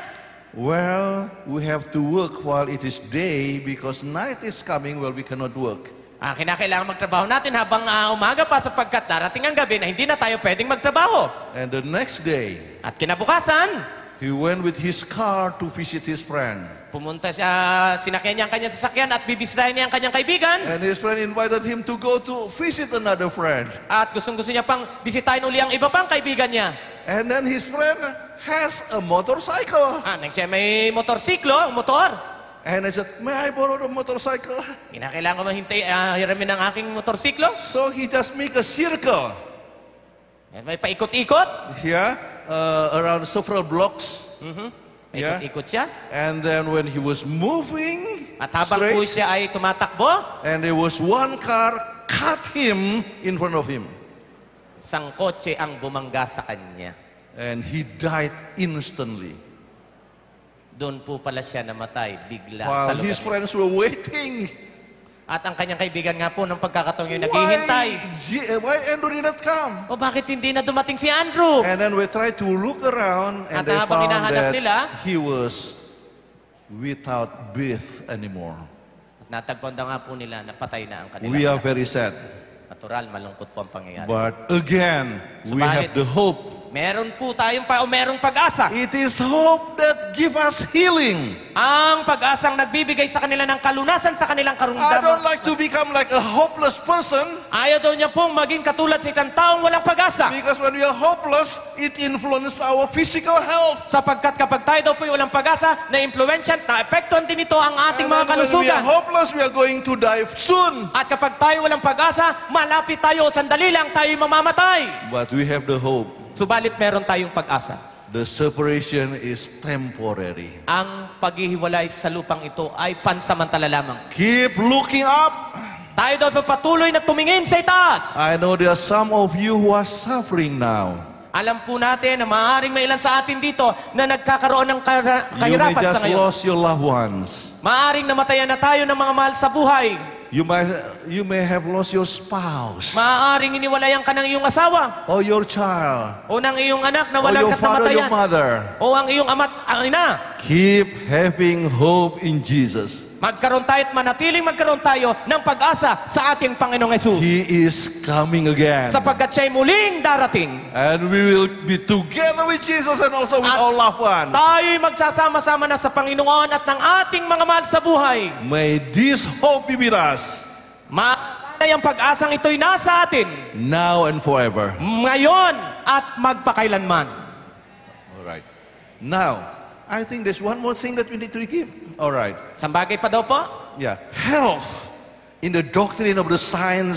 well, we have to work while it is day because night is coming while we cannot work. kinakailangan magtrabaho natin habang umaga pa sapagkat darating ang gabi na hindi na tayo pwedeng magtrabaho. And the next day, At kinabukasan, he went with his car to visit his friend. pumunta siya, sinakyan niya ang kanyang sasakyan at bibisitahin niya ang kanyang kaibigan. And his friend invited him to go to visit another friend. At gustong-gusto niya pang bisitahin uli ang iba pang kaibigan niya. And then his friend has a motorcycle. Nang siya may motorsiklo, motor. And I said, may I borrow the motorcycle? Kinakailangan ko hiramin ang aking motorsiklo. So he just make a circle At may paikot-ikot. here around several blocks. Yeah. Paikot-ikot siya. And then when he was moving At habang po straight, siya ay tumatakbo, and there was one car cut him in front of him. isang kotse ang bumangga sa kanya. And he died instantly. Doon po pala siya namatay bigla sa While lugar. his friends were waiting. At ang kanyang kaibigan nga po, nung pagkakataon yun, naghihintay. Why Andrew did not come? O bakit hindi na dumating si Andrew? And then we tried to look around and At they habang found hinahanap that nila, he was without breath anymore. natagpuan daw nga po nila na patay na ang kanila. We are very sad. Natural, malungkot po ang pangyayari. But again, we Subalit, have the hope. Meron po tayong merong pag-asa. It is hope that gives us healing. Ang pag-asang nagbibigay sa kanila ng kalunasan sa kanilang I karundaman. don't like to become like a hopeless person, Ayaw daw niya pong maging katulad sa isang taong walang pag-asa. because when we are hopeless, it influences our physical health. Sapagkat kapag tayo daw po walang pag-asa, na-influensyan, na-epektuhan din ito ang ating And mga then when we kalusugan. are hopeless, we are going to die soon. At kapag tayo walang pag-asa, malapit tayo, sandali lang tayo mamamatay. But we have the hope. Subalit meron tayong pag-asa. The separation is temporary. Ang paghihiwalay sa lupang ito ay pansamantala lamang. Keep looking up. Tayo daw po patuloy na tumingin sa itaas. I know there are some of you who are suffering now. Alam po natin na maaaring may ilan sa atin dito na nagkakaroon ng You may kahirapan sa just ngayon. lost your loved ones. Maaaring namatayan na tayo ng mga mahal sa buhay. You may have lost your spouse Maaaring iniwalayan ka ng iyong asawa or your child o ng iyong anak na or walang your father, your katamatayan mother. o ang iyong ama't ang ina. Keep having hope in Jesus. Magkaroon tayo at manatiling magkaroon tayo ng pag-asa sa ating Panginoong Hesus. He is coming again. Sapagkat siya'y muling darating. And we will be together with Jesus and also with At our loved ones. tayo'y magsasama-sama na sa Panginoon at ng ating mga mahal sa buhay. May this hope be with us Sana'y ang pag-asang ito'y nasa atin now and forever. ngayon at magpakailanman. All right. Now, I think there's one more thing that we need to give. All right. Isang bagay pa daw po, Yeah. Health in the doctrine of the sign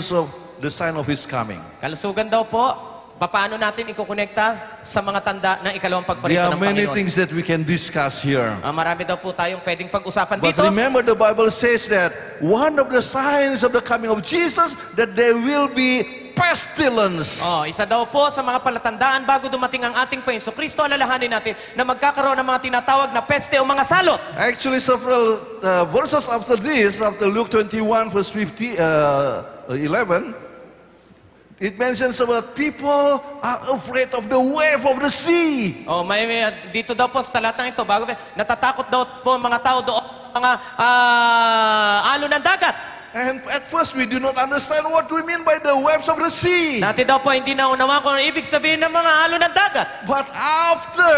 of His coming. kalusugan daw po, paano natin ikukonekta sa mga tanda ng ikalawang There pagparito are ng many Panginoon. things that we can discuss here. Marami daw po tayong pwedeng pag-usapan But dito. remember, the Bible says that one of the signs of the coming of Jesus, that there will be pestilence. Isa daw po sa mga palatandaan bago dumating ang ating Panginoon Kristo, alalahanin natin na magkakaroon ng mga tinatawag na peste o mga salot. Actually, several verses after this, after Luke 21, verse 11, it mentions about people are afraid of the wave of the sea. May dito daw po sa talatang ito, natatakot daw po ang mga tao doon, mga alon ng dagat. And at first, we do not understand what we mean by the waves of the sea. Dati daw po hindi naunawa kung ano ibig sabihin ng mga alon ng dagat. But after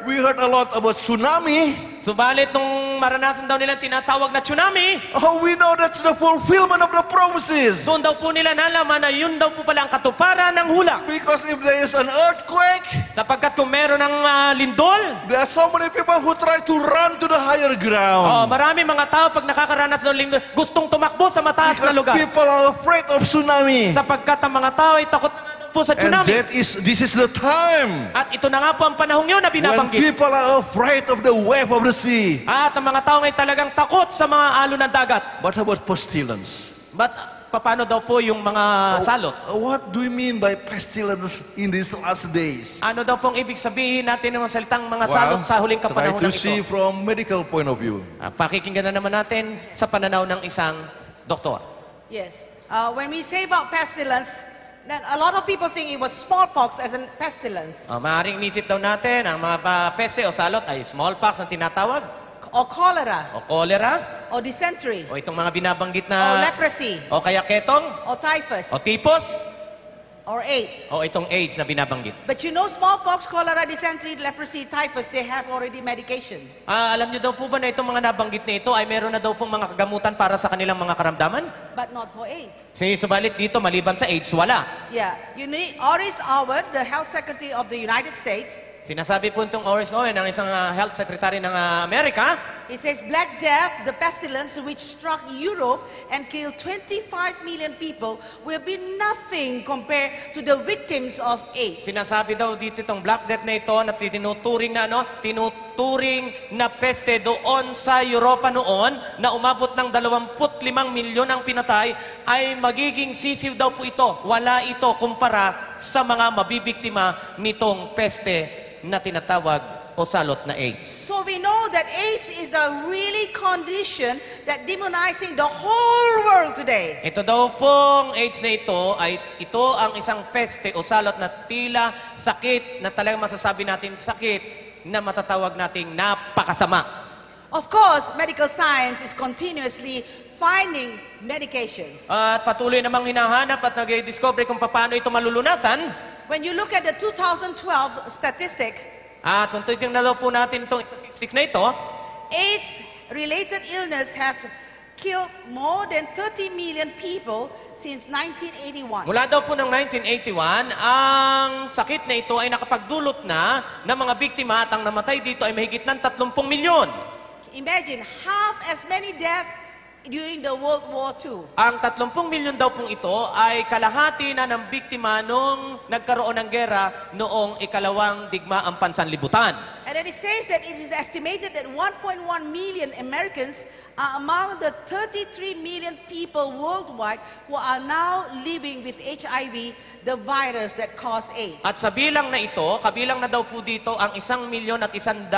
we heard a lot about tsunami, Subalit nung maranasan daw nilang tinatawag na tsunami, we know that's the fulfillment of the promises. doon daw po nila nalaman na yun daw po pala ang katuparan ng hula. Because if there is an earthquake, Sapagkat kung meron ng lindol, there are so many people who try to run to the higher ground. marami mga tao pag nakakaranas ng lindol, gustong tumakbo sa mataas na Because lugar. people are afraid of tsunami. Sapagkat ang mga tao ay takot po sa And tsunami. this is the time At ito na nga po ang panahong yun na when binabanggit. people are afraid of the wave of the sea. At ang mga tao ay talagang takot sa mga alon ng dagat. What about pestilence? But paano daw po yung mga salot? What do we mean by pestilence in these last days? Ano daw pong ibig sabihin natin ng salitang mga salot sa huling try kapanahon to ito? see from medical point of view. Pakikinggan na naman natin sa pananaw ng isang doktor. Yes. When we say about pestilence, then a lot of people think it was smallpox as a pestilence, Maaaring nisip daw natin ang mga peste o salot ay smallpox ang tinatawag, or cholera, o cholera, or dysentery, o itong mga binabanggit or na, leprosy, o kaya ketong, or typhus, o typhus, or AIDS. o itong AIDS na binabanggit. But you know, smallpox, cholera, dysentery, leprosy, typhus, they have already medication. Alam niyo daw po ba na itong mga nabanggit na ito ay meron na daw pong mga kagamutan para sa kanilang mga karamdaman? But not for AIDS. Subalit dito, maliban sa AIDS, wala. Yeah. You need Oris Howard, the Health Secretary of the United States. Sinasabi po itong Oris Owen, ang isang health secretary ng Amerika, It says Black Death, the pestilence which struck Europe and killed 25 million people, will be nothing compared to the victims of AIDS. sinasabi daw dito itong Black Death na ito na tinuturing na peste doon sa Europa noon na umabot ng 25 milyon ang pinatay ay magiging sisiw daw po ito. Wala ito kumpara sa mga mabibiktima nitong peste na tinatawag o salot na AIDS. So we know that AIDS is the really condition that demonizing the whole world today. Ito daw pong AIDS na ito ang isang peste o salot na tila sakit na talagang masasabi natin sakit na matatawag nating napakasama. Of course, medical science is continuously finding medications. At patuloy namang hinahanap at nag-discover kung paano ito malulunasan. When you look at the 2012 statistic, At kung titingnan daw po natin itong statistic na ito, AIDS-related illness have killed more than 30 million people since 1981. mula daw po ng 1981, ang sakit na ito ay nakapagdulot na ng mga biktima at ang namatay dito ay mahigit ng 30 milyon. Imagine half as many deaths during the World War II. Ang 30 milyon daw pong ito ay kalahati na ng biktima nung nagkaroon ng gera noong ikalawang digmaang pansanlibutan. And then it says that it is estimated that 1.1 million Americans are among the 33 million people worldwide who are now living with HIV, the virus that causes AIDS. At sa bilang na ito, kabilang na daw po dito ang 1,100,000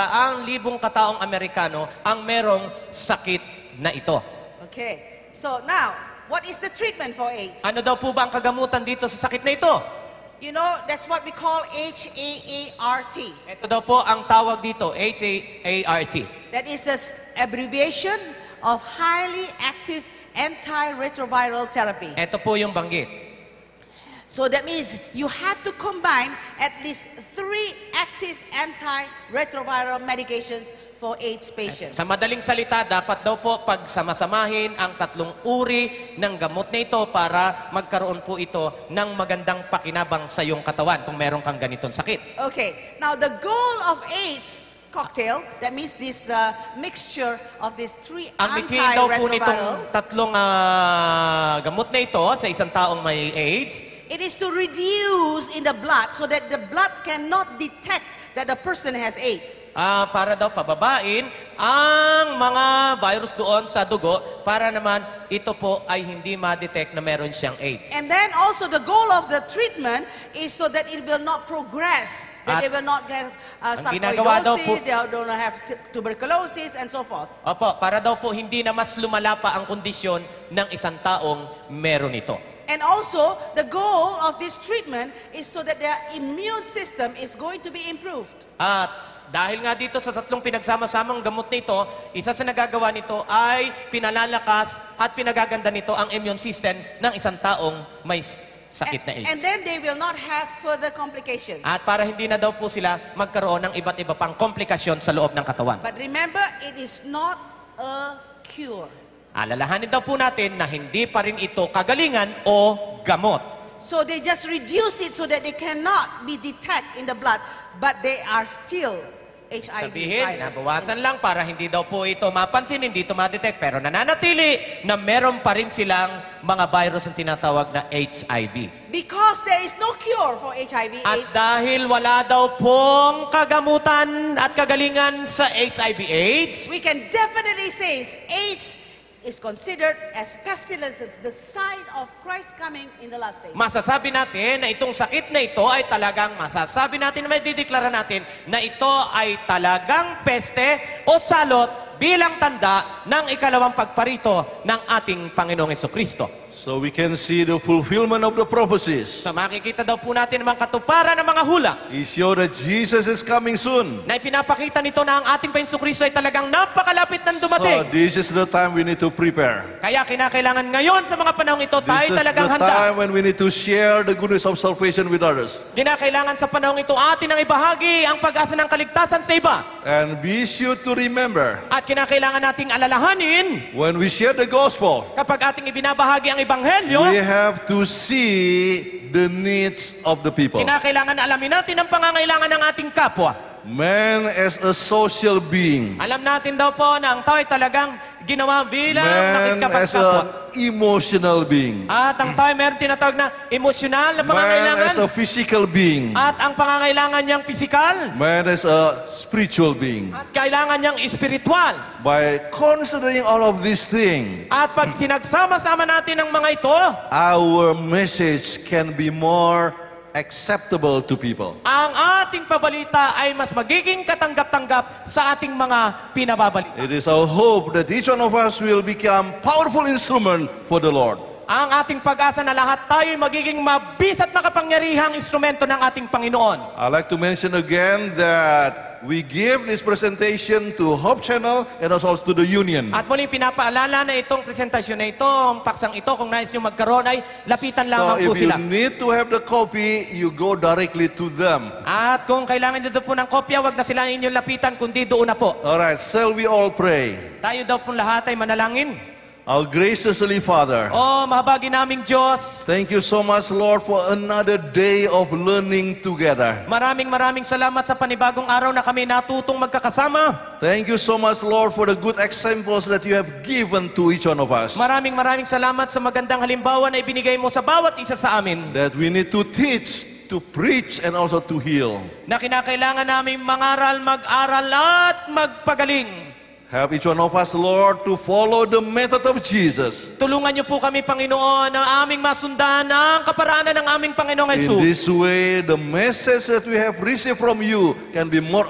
kataong Amerikano ang merong sakit na ito. Okay, so now, what is the treatment for AIDS? Ano daw po ba ang kagamutan dito sa sakit na ito? You know, that's what we call HAART. Ito daw po ang tawag dito, HAART. That is an abbreviation of highly active antiretroviral therapy. Ito po yung banggit. So that means you have to combine at least 3 active antiretroviral medications for AIDS patients. Sa madaling salita, dapat daw po pagsamasamahin ang 3 uri ng gamot na ito para magkaroon po ito ng magandang pakinabang sa iyong katawan kung meron kang ganitong sakit. Okay, now the goal of AIDS cocktail, that means this mixture of these 3 Ang mithiin daw po antiretroviral, nitong 3 gamot na ito sa isang taong may AIDS, it is to reduce in the blood so that the blood cannot detect that the person has AIDS. para daw pababain ang mga virus doon sa dugo para naman ito po ay hindi ma-detect na meron siyang AIDS. And then also the goal of the treatment is so that it will not progress, that At they will not get ang ginagawa daw po- sarcoidosis, they don't have tuberculosis, and so forth. Opo, para daw po hindi na mas lumala pa ang kondisyon ng isang taong meron ito. And also, the goal of this treatment is so that their immune system is going to be improved. At dahil nga dito sa 3 pinagsama-samang gamot nito, isa sa nagagawa nito ay pinalalakas at pinagaganda nito ang immune system ng isang taong may sakit na AIDS. And then they will not have further complications. At para hindi na daw po sila magkaroon ng iba't iba pang komplikasyon sa loob ng katawan. But remember, it is not a cure. Alalahanin daw po natin na hindi pa rin ito kagalingan o gamot. So they just reduce it so that they cannot be detected in the blood, but they are still HIV Sabihin, virus. nabawasan lang para hindi daw po ito mapansin, hindi ito ma-detect, pero nananatili na meron pa rin silang mga virus ang tinatawag na HIV. Because there is no cure for HIV At AIDS. dahil wala daw pong kagamutan at kagalingan sa HIV AIDS, We can definitely say AIDS is considered as pestilences, the sign of Christ coming in the last days. masasabi natin na itong sakit na ito ay talagang masasabi natin na may dideklara natin na ito ay talagang peste o salot bilang tanda ng ikalawang pagparito ng ating Panginoong Jesucristo. So we can see the fulfillment of the prophecies. So makikita daw po natin ang mga katuparan ng mga hula He showed that Jesus is coming soon. na ipinapakita nito na ang ating Panginoong Jesucristo ay talagang napakalapit ng So dumating. this is the time we need to prepare. Kaya kinakailangan ngayon sa mga panahong ito tayo This is talagang the handa. time when we need to share the goodness of salvation with others. Kinakailangan sa panahong ito atin ang ibahagi ang pag-asa ng kaligtasan sa iba. And be sure to remember, At kinakailangan nating alalahanin when we share the gospel, kapag ating ibinabahagi ang ebanghelyo, we have to see the needs of the people. kinakailangan alamin natin ang pangangailangan ng ating kapwa. Man as a social being, Alam natin daw po na ang tao ay talagang ginawa bilang man as nakikapagkapwa. an emotional being, At ang tao ay meron tinatawag na emosyonal na man pangangailangan. as a physical being, At ang pangangailangan niyang pisikal. man as a spiritual being. At kailangan niyang espiritual. By considering all of these things, At pag pinagsama-sama natin ang mga ito, our message can be more acceptable to people. Ang ating pabalita ay mas magiging katanggap-tanggap sa ating mga pinababalita. It is our hope that each one of us will become powerful instrument for the Lord. Ang ating pag-asa na lahat tayo ay magiging mabis at makapangyarihang instrumento ng ating Panginoon. I'd like to mention again that we give this presentation to Hope Channel and also to the Union. At muli pinapaalala na itong presentasyon na ito, ang paksang ito, kung nais nyo magkaroon ay lapitan So lamang po if you sila. need to have the copy, you go directly to them. At kung kailangan nyo po ng kopya, wag na sila inyong lapitan, kundi doon na po. Alright, shall we all pray? Tayo daw po lahat ay manalangin. Our graciously Father, O mahabagi naming Diyos, thank you so much, Lord, for another day of learning together. maraming salamat sa panibagong araw na kami natutong magkakasama. Thank you so much, Lord, for the good examples that you have given to each one of us. Maraming salamat sa magandang halimbawa na ibinigay mo sa bawat isa sa amin. That we need to teach, to preach, and also to heal. Na kinakailangan namin mangaral, mag-aral at magpagaling. Help each one of us, Lord, to follow the method of Jesus. Tulungan niyo po kami, Panginoon, na aming masundan ang kaparaanan ng aming Panginoong In Jesus. this way, the message that we have received from you can be more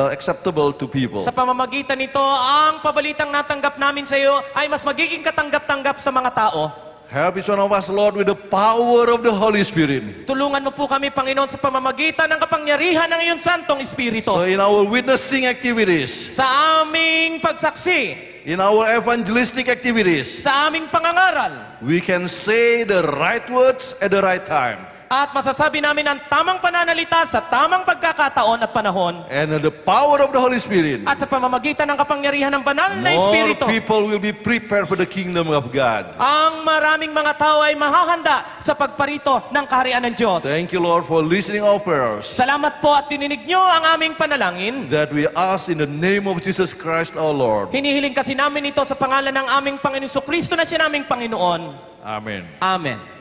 acceptable to people. Sa pamamagitan nito, ang pabalitang natanggap namin sa iyo ay mas magiging katanggap-tanggap sa mga tao. Help each one of us, Lord, with the power of the Holy Spirit. Tulungan mo po kami, Panginoon, sa pamamagitan ng kapangyarihan ng iyong Santong Espiritu. So in our witnessing activities, Sa aming pagsaksi, in our evangelistic activities, sa aming pangangaral, we can say the right words at the right time. at masasabi namin ang tamang pananalita sa tamang pagkakataon at panahon. And the power of the Holy Spirit, At sa pamamagitan ng kapangyarihan ng banal na more Espiritu, people will be prepared for the kingdom of God. ang maraming mga tao ay mahahanda sa pagparito ng kaharian ng Diyos. Thank you, Lord, for listening our prayers Salamat po at tininig nyo ang aming panalangin. that we ask in the name of Jesus Christ our Lord. Hinihiling kasi namin ito sa pangalan ng aming Panginoon Kristo na siya naming Panginoon. Amen. Amen.